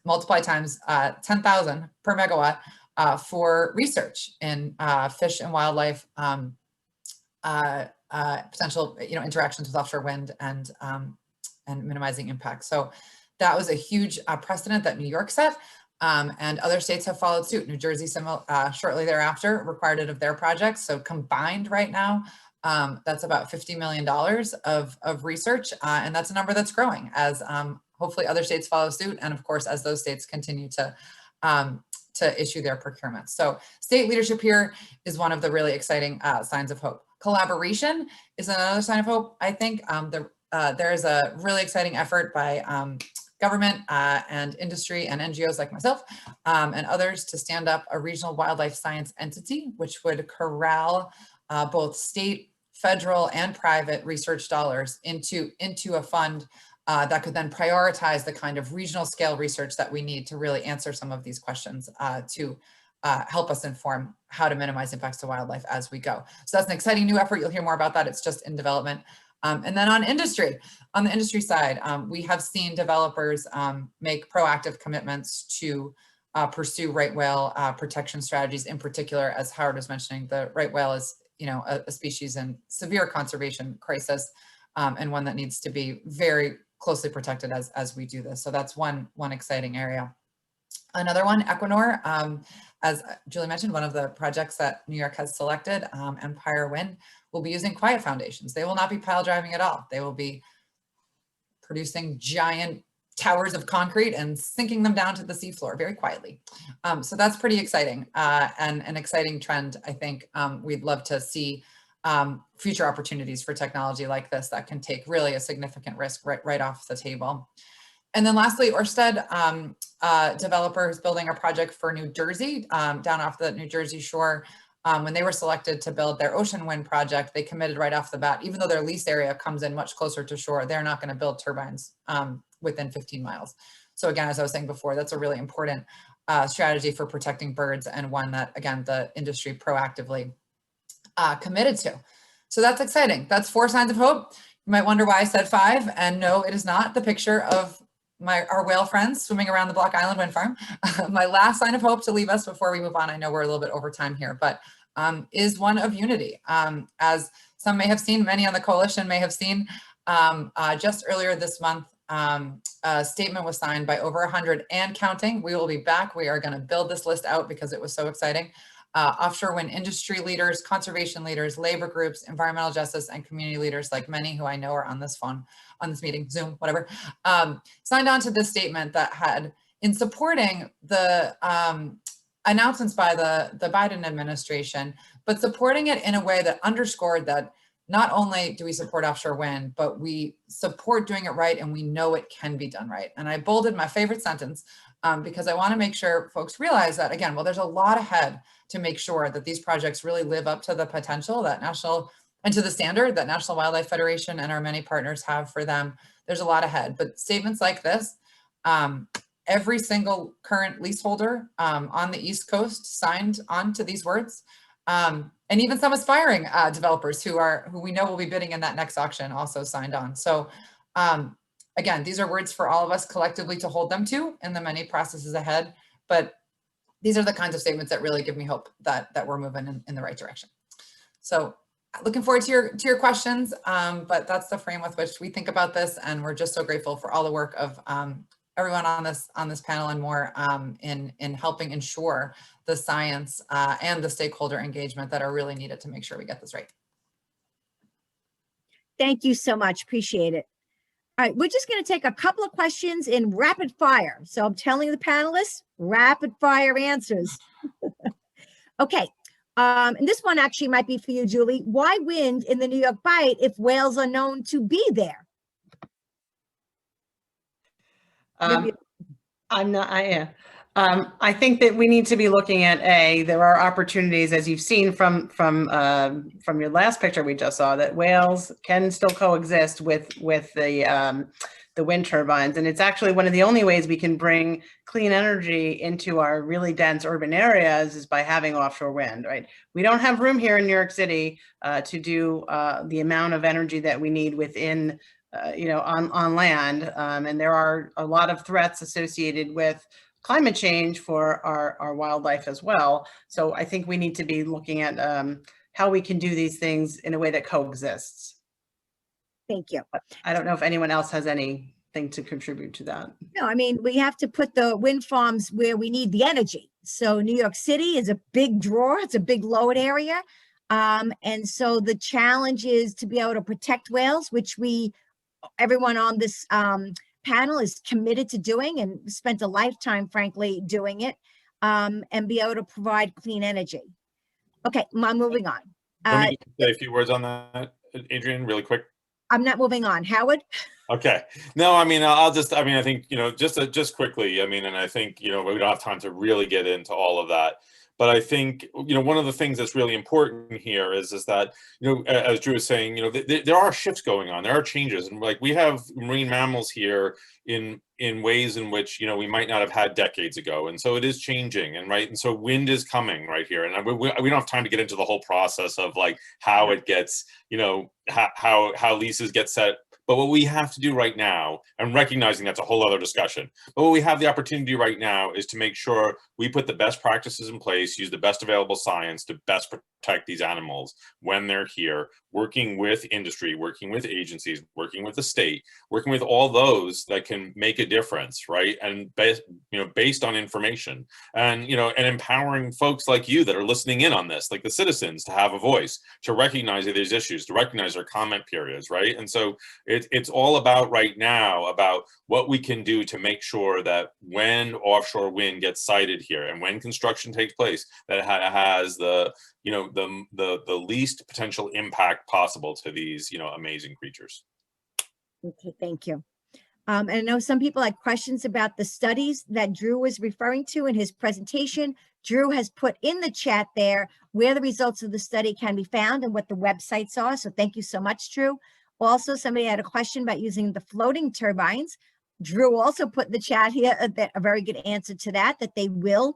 multiply times 10,000 per megawatt, for research in fish and wildlife potential, interactions with offshore wind and minimizing impact. So that was a huge precedent that New York set, and other states have followed suit. New Jersey, shortly thereafter, required it of their projects. So combined right now, that's about $50 million of research, and that's a number that's growing as hopefully other states follow suit, and of course as those states continue to issue their procurements. So state leadership here is one of the really exciting signs of hope. Collaboration is another sign of hope. I think there is a really exciting effort by government and industry and NGOs like myself and others to stand up a regional wildlife science entity, which would corral both state, federal, and private research dollars into a fund that could then prioritize the kind of regional scale research that we need to really answer some of these questions to help us inform how to minimize impacts to wildlife as we go. So that's an exciting new effort. You'll hear more about that. It's just in development. And then on the industry side, we have seen developers make proactive commitments to pursue right whale protection strategies. In particular, as Howard was mentioning, the right whale is a species in severe conservation crisis, and one that needs to be very closely protected as we do this. So that's one exciting area. Another one, Equinor, as Julie mentioned, one of the projects that New York has selected, Empire Wind, will be using quiet foundations. They will not be pile driving at all. They will be producing giant towers of concrete and sinking them down to the seafloor very quietly. So that's pretty exciting and an exciting trend. I think we'd love to see future opportunities for technology like this that can take really a significant risk right off the table. And then lastly, Ørsted, developers building a project for New Jersey, down off the New Jersey shore. When they were selected to build their ocean wind project, they committed right off the bat, even though their lease area comes in much closer to shore, they're not going to build turbines within 15 miles. So again, as I was saying before, that's a really important strategy for protecting birds, and one that, again, the industry proactively committed to. So that's exciting. That's 4 signs of hope. You might wonder why I said 5, and no, it is not the picture of our whale friends swimming around the Block Island wind farm. My last sign of hope to leave us before we move on, I know we're a little bit over time here, but is one of unity. As some may have seen, many on the coalition may have seen, just earlier this month, a statement was signed by over 100 and counting. We will be back. We are going to build this list out because it was so exciting. Offshore wind industry leaders, conservation leaders, labor groups, environmental justice, and community leaders, like many who I know are on this meeting, Zoom, whatever, signed on to this statement that had, in supporting the announcements by the Biden administration, but supporting it in a way that underscored that not only do we support offshore wind, but we support doing it right, and we know it can be done right. And I bolded my favorite sentence because I want to make sure folks realize that, again, well, there's a lot ahead to make sure that these projects really live up to the potential that and to the standard that National Wildlife Federation and our many partners have for them. There's a lot ahead, but statements like this, every single current leaseholder on the East Coast signed on to these words. And even some aspiring developers who we know will be bidding in that next auction also signed on. So again, these are words for all of us collectively to hold them to in the many processes ahead. But these are the kinds of statements that really give me hope that we're moving in the right direction. So looking forward to your questions, but that's the frame with which we think about this. And we're just so grateful for all the work of everyone on this panel and more in helping ensure the science and the stakeholder engagement that are really needed to make sure we get this right. Thank you so much. Appreciate it. All right, we're just going to take a couple of questions in rapid fire. So I'm telling the panelists, rapid fire answers. Okay. And this one actually might be for you, Julie. Why wind in the New York Bight if whales are known to be there? I think that we need to be looking at there are opportunities, as you've seen from your last picture we just saw, that whales can still coexist with the wind turbines, and it's actually one of the only ways we can bring clean energy into our really dense urban areas is by having offshore wind. Right? We don't have room here in New York City to do the amount of energy that we need within. On land, and there are a lot of threats associated with climate change for our wildlife as well. So I think we need to be looking at how we can do these things in a way that coexists. Thank you. I don't know if anyone else has anything to contribute to that. No, I mean, we have to put the wind farms where we need the energy. So New York City is a big draw. It's a big load area. And so the challenge is to be able to protect whales, which everyone on this panel is committed to doing and spent a lifetime, frankly, doing it, and be able to provide clean energy. Okay, I'm moving on. Let me say a few words on that, Adrian, really quick. I'm not moving on. Howard? Okay. No, I mean, I think, just quickly, and I think, we don't have time to really get into all of that. But I think, one of the things that's really important here is that, as Drew was saying, there are shifts going on, there are changes, and like we have marine mammals here in ways in which, we might not have had decades ago. And so it is changing, and so wind is coming right here. And we don't have time to get into the whole process of like how it gets, how leases get set. But what we have to do right now, and recognizing that's a whole other discussion, but what we have the opportunity right now is to make sure we put the best practices in place, use the best available science to best protect these animals when they're here, working with industry, working with agencies, working with the state, working with all those that can make a difference, right? And based on information, and and empowering folks like you that are listening in on this, like the citizens, to have a voice, to recognize that there's issues, to recognize their comment periods, right? And so it's all about right now about what we can do to make sure that when offshore wind gets sited here and when construction takes place, that it has the least potential impact possible to these amazing creatures. Okay, thank you. And I know some people had questions about the studies that Drew was referring to in his presentation. Drew has put in the chat there where the results of the study can be found and what the websites are. So thank you so much, Drew. Also, somebody had a question about using the floating turbines. Drew also put in the chat here a very good answer to that they will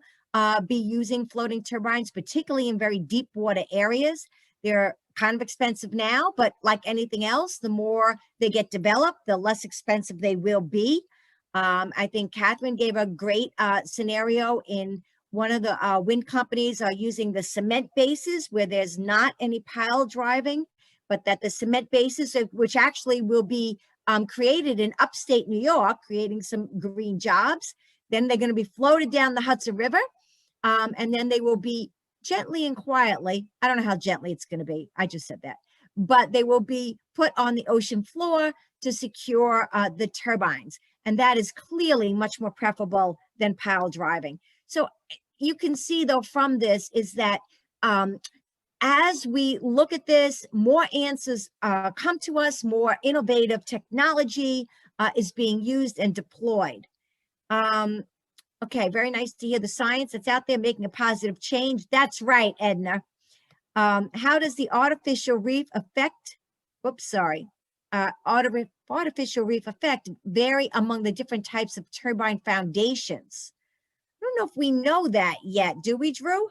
be using floating turbines, particularly in very deep water areas. They're kind of expensive now, but like anything else, the more they get developed, the less expensive they will be. I think Catherine gave a great scenario in one of the wind companies are using the cement bases where there's not any pile driving, but that the cement bases, which actually will be created in upstate New York, creating some green jobs. Then they're going to be floated down the Hudson River, and then they will be gently and quietly, I don't know how gently it's going to be, I just said that, but they will be put on the ocean floor to secure the turbines. And that is clearly much more preferable than pile driving. So you can see though from this is that as we look at this, more answers come to us, more innovative technology is being used and deployed. Okay, very nice to hear the science that's out there making a positive change. That's right, Edna. How does the artificial reef effect, artificial reef effect vary among the different types of turbine foundations? I don't know if we know that yet. Do we, Drew?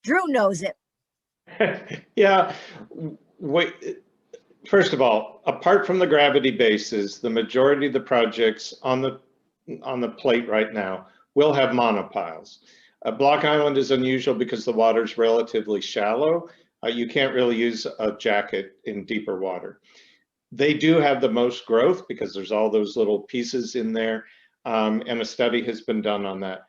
Drew knows it. Yeah. First of all, apart from the gravity bases, the majority of the projects on the plate right now will have monopiles. Block Island is unusual because the water is relatively shallow. You can't really use a jacket in deeper water. They do have the most growth because there's all those little pieces in there, and a study has been done on that.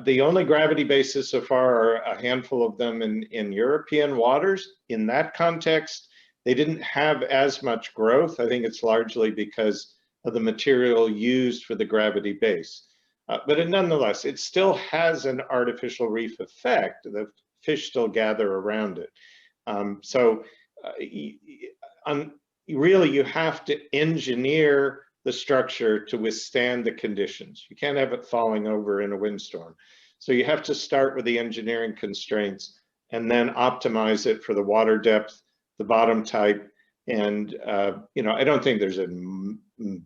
The only gravity bases so far are a handful of them in European waters. In that context, they didn't have as much growth. I think it's largely because of the material used for the gravity base. But nonetheless, it still has an artificial reef effect. The fish still gather around it. Really, you have to engineer the structure to withstand the conditions. You can't have it falling over in a windstorm. So you have to start with the engineering constraints and then optimize it for the water depth, the bottom type. And, I don't think there's a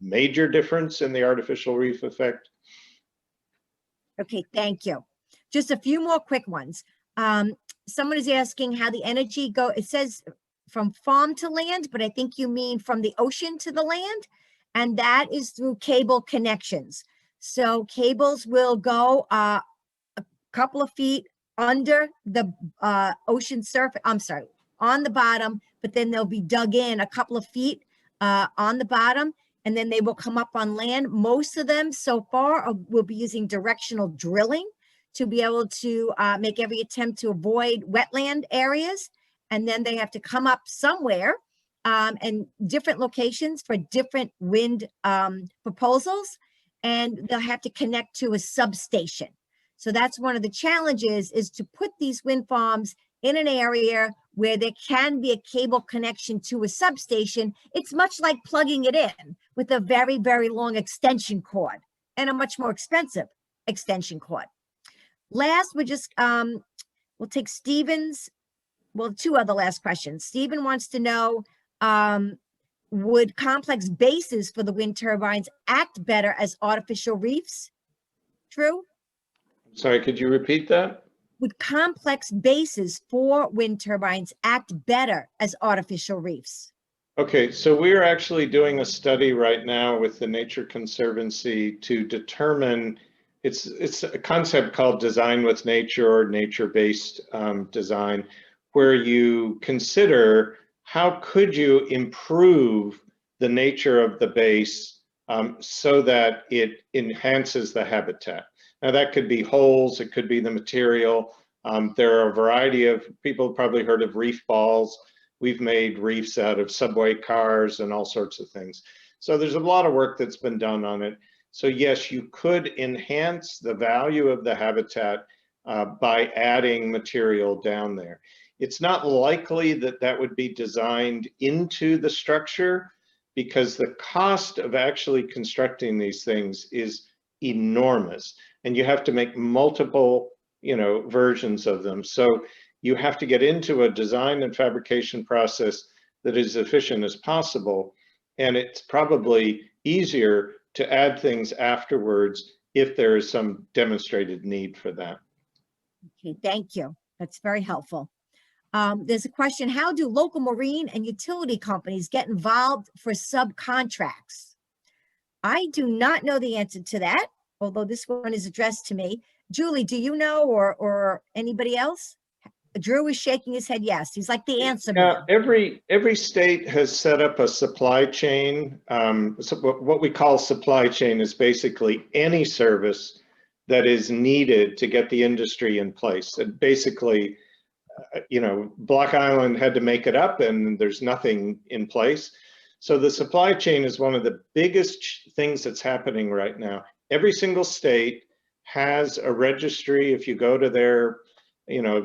major difference in the artificial reef effect. Okay, thank you. Just a few more quick ones. Someone is asking how the energy it says from farm to land, but I think you mean from the ocean to the land. And that is through cable connections. So cables will go a couple of feet under the ocean surface, I'm sorry, on the bottom, but then they'll be dug in a couple of feet on the bottom, and then they will come up on land. Most of them so far will be using directional drilling to be able to make every attempt to avoid wetland areas. And then they have to come up somewhere and different locations for different wind proposals, and they'll have to connect to a substation. So that's one of the challenges, is to put these wind farms in an area where there can be a cable connection to a substation. It's much like plugging it in with a very, very long extension cord and a much more expensive extension cord. Last, we'll take Stephen's, two other last questions. Stephen wants to know, would complex bases for the wind turbines act better as artificial reefs? True? Sorry, could you repeat that? Would complex bases for wind turbines act better as artificial reefs? Okay, so we're actually doing a study right now with the Nature Conservancy to determine, it's a concept called design with nature or nature-based design, where you consider how could you improve the nature of the base so that it enhances the habitat. Now that could be holes, it could be the material. There are a variety of, people have probably heard of reef balls. We've made reefs out of subway cars and all sorts of things. So there's a lot of work that's been done on it. So yes, you could enhance the value of the habitat by adding material down there. It's not likely that that would be designed into the structure, because the cost of actually constructing these things is enormous, and you have to make multiple, versions of them. So you have to get into a design and fabrication process that is efficient as possible, and it's probably easier to add things afterwards if there is some demonstrated need for that. Okay, thank you. That's very helpful. There's a question, how do local marine and utility companies get involved for subcontracts? I do not know the answer to that, although this one is addressed to me. Julie, do you know, or anybody else? Drew is shaking his head yes. He's like the answer man. Every state has set up a supply chain. So what we call supply chain is basically any service that is needed to get the industry in place. And basically, Block Island had to make it up, and there's nothing in place. So the supply chain is one of the biggest things that's happening right now. Every single state has a registry. If you go to their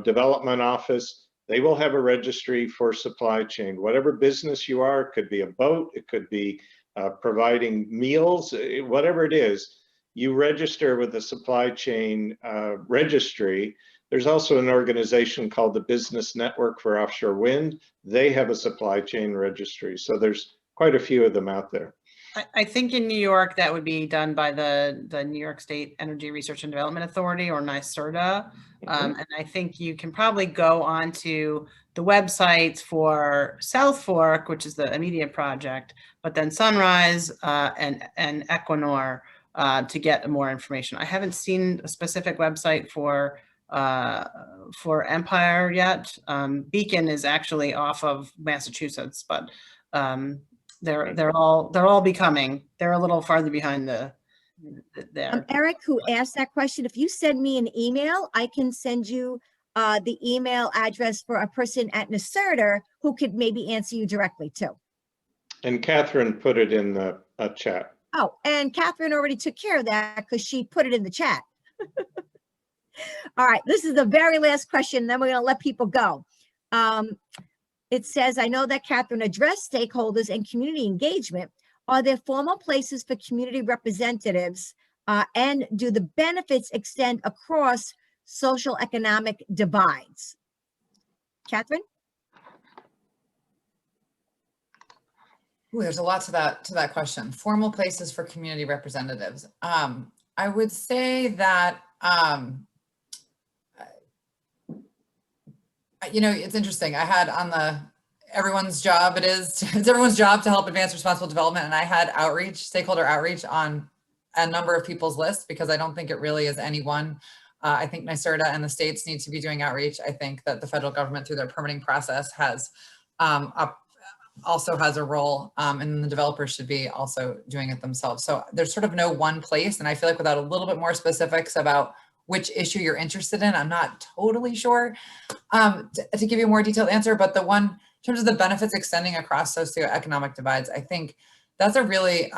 development office, they will have a registry for supply chain. Whatever business you are, it could be a boat, it could be providing meals, whatever it is, you register with the supply chain registry. There's also an organization called the Business Network for Offshore Wind. They have a supply chain registry. So there's quite a few of them out there. I think in New York, that would be done by the New York State Energy Research and Development Authority, or NYSERDA. And I think you can probably go onto the websites for South Fork, which is the immediate project, but then Sunrise and Equinor to get more information. I haven't seen a specific website for Empire yet. Beacon is actually off of Massachusetts, but they're all becoming. They're a little farther behind there. Eric, who asked that question, if you send me an email, I can send you the email address for a person at NYSERDA who could maybe answer you directly too. And Catherine put it in the chat. Oh, and Catherine already took care of that because she put it in the chat. All right, this is the very last question, then we're going to let people go. It says, I know that Catherine addressed stakeholders and community engagement. Are there formal places for community representatives, and do the benefits extend across social economic divides? Catherine? Ooh, there's a lot to that question. Formal places for community representatives. I would say that it's interesting. I had on it's everyone's job to help advance responsible development, and I had stakeholder outreach on a number of people's lists, because I don't think it really is any one. I think NYSERDA and the states need to be doing outreach. I think that the federal government through their permitting process has also has a role, and the developers should be also doing it themselves. So there's sort of no one place. And I feel like without a little bit more specifics about which issue you're interested in, I'm not totally sure to give you a more detailed answer. But the one, in terms of the benefits extending across socioeconomic divides, I think that's a really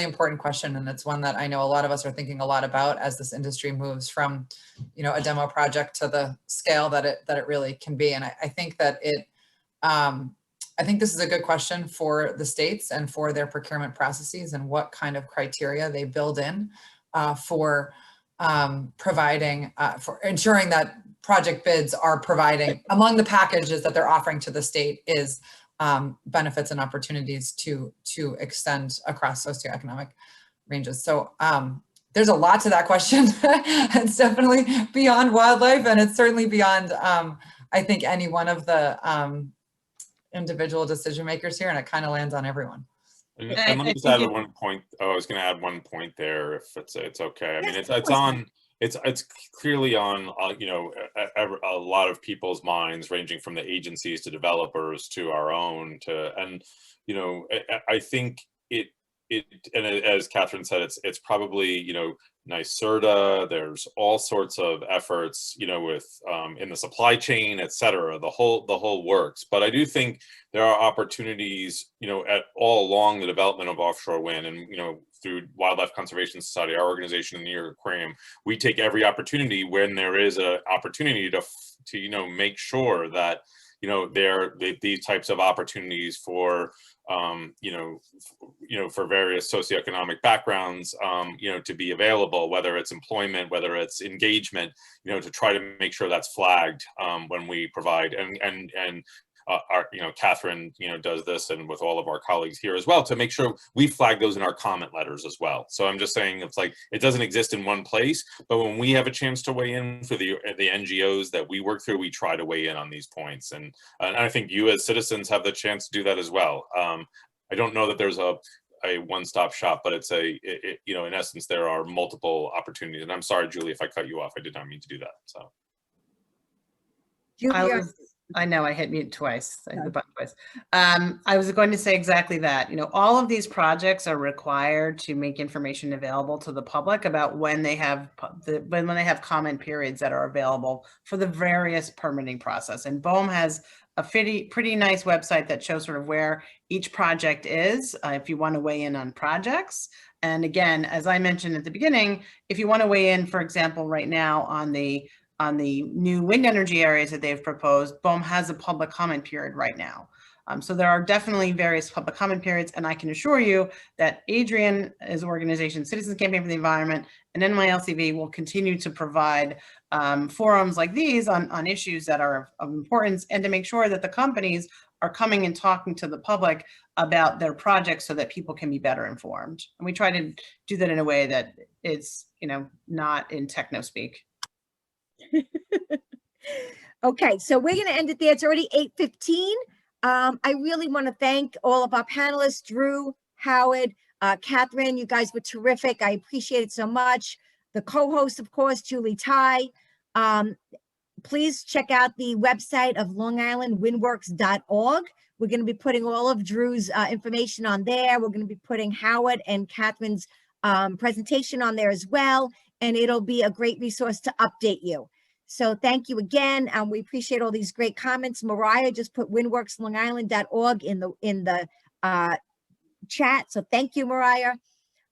important question. And it's one that I know a lot of us are thinking a lot about as this industry moves from, you know, a demo project to the scale that it really can be. And I think that I think this is a good question for the states and for their procurement processes and what kind of criteria they build in for providing, for ensuring that project bids are providing, among the packages that they're offering to the state, is benefits and opportunities to extend across socioeconomic ranges. So there's a lot to that question. It's definitely beyond wildlife, and it's certainly beyond, I think, any one of the individual decision makers here, and it kind of lands on everyone. And let me just add one point. Oh, I was going to add one point there, if it's okay. I mean, it's clearly on you know, a lot of people's minds, ranging from the agencies to developers to our own and you know, I think and as Catherine said, it's probably, you know, NYSERDA, there's all sorts of efforts, you know, with in the supply chain, et cetera, the whole works. But I do think there are opportunities, you know, all along the development of offshore wind, and, you know, through Wildlife Conservation Society, our organization in the New York Aquarium, we take every opportunity when there is an opportunity to you know, make sure that, you know, these types of opportunities for you know, for various socioeconomic backgrounds, you know, to be available, whether it's employment, whether it's engagement, you know, to try to make sure that's flagged when we provide, and our, you know, Catherine, you know, does this, and with all of our colleagues here as well, to make sure we flag those in our comment letters as well. So I'm just saying, it's like, it doesn't exist in one place, but when we have a chance to weigh in for the NGOs that we work through, we try to weigh in on these points. And I think you as citizens have the chance to do that as well. I don't know that there's a one-stop shop, but it's you know, in essence, there are multiple opportunities. And I'm sorry, Julie, if I cut you off, I did not mean to do that. So. I know I hit mute twice. I hit the button twice. I was going to say exactly that. You know, all of these projects are required to make information available to the public about when they have comment periods that are available for the various permitting process. And BOEM has a pretty nice website that shows sort of where each project is, if you want to weigh in on projects. And again, as I mentioned at the beginning, if you want to weigh in, for example, right now on the new wind energy areas that they've proposed, BOEM has a public comment period right now. So there are definitely various public comment periods, and I can assure you that Adrian, his organization, Citizens Campaign for the Environment, and NYLCV will continue to provide forums like these on issues that are of importance, and to make sure that the companies are coming and talking to the public about their projects so that people can be better informed. And we try to do that in a way that is, you know, not in techno speak. Okay, so we're going to end it there. It's already 8:15. I really want to thank all of our panelists, Drew, Howard, Catherine. You guys were terrific. I appreciate it so much. The co-host, of course, Julie Tai. Please check out the website of longislandwindworks.org. We're going to be putting all of Drew's information on there. We're going to be putting Howard and Catherine's presentation on there as well, and it'll be a great resource to update you. So thank you again. We appreciate all these great comments. Mariah just put windworkslongisland.org in the chat. So thank you, Mariah.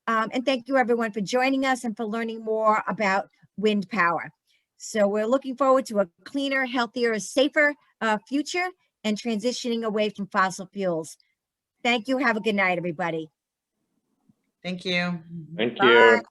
And thank you everyone for joining us and for learning more about wind power. So we're looking forward to a cleaner, healthier, safer future and transitioning away from fossil fuels. Thank you. Have a good night, everybody. Thank you. Thank Bye. you.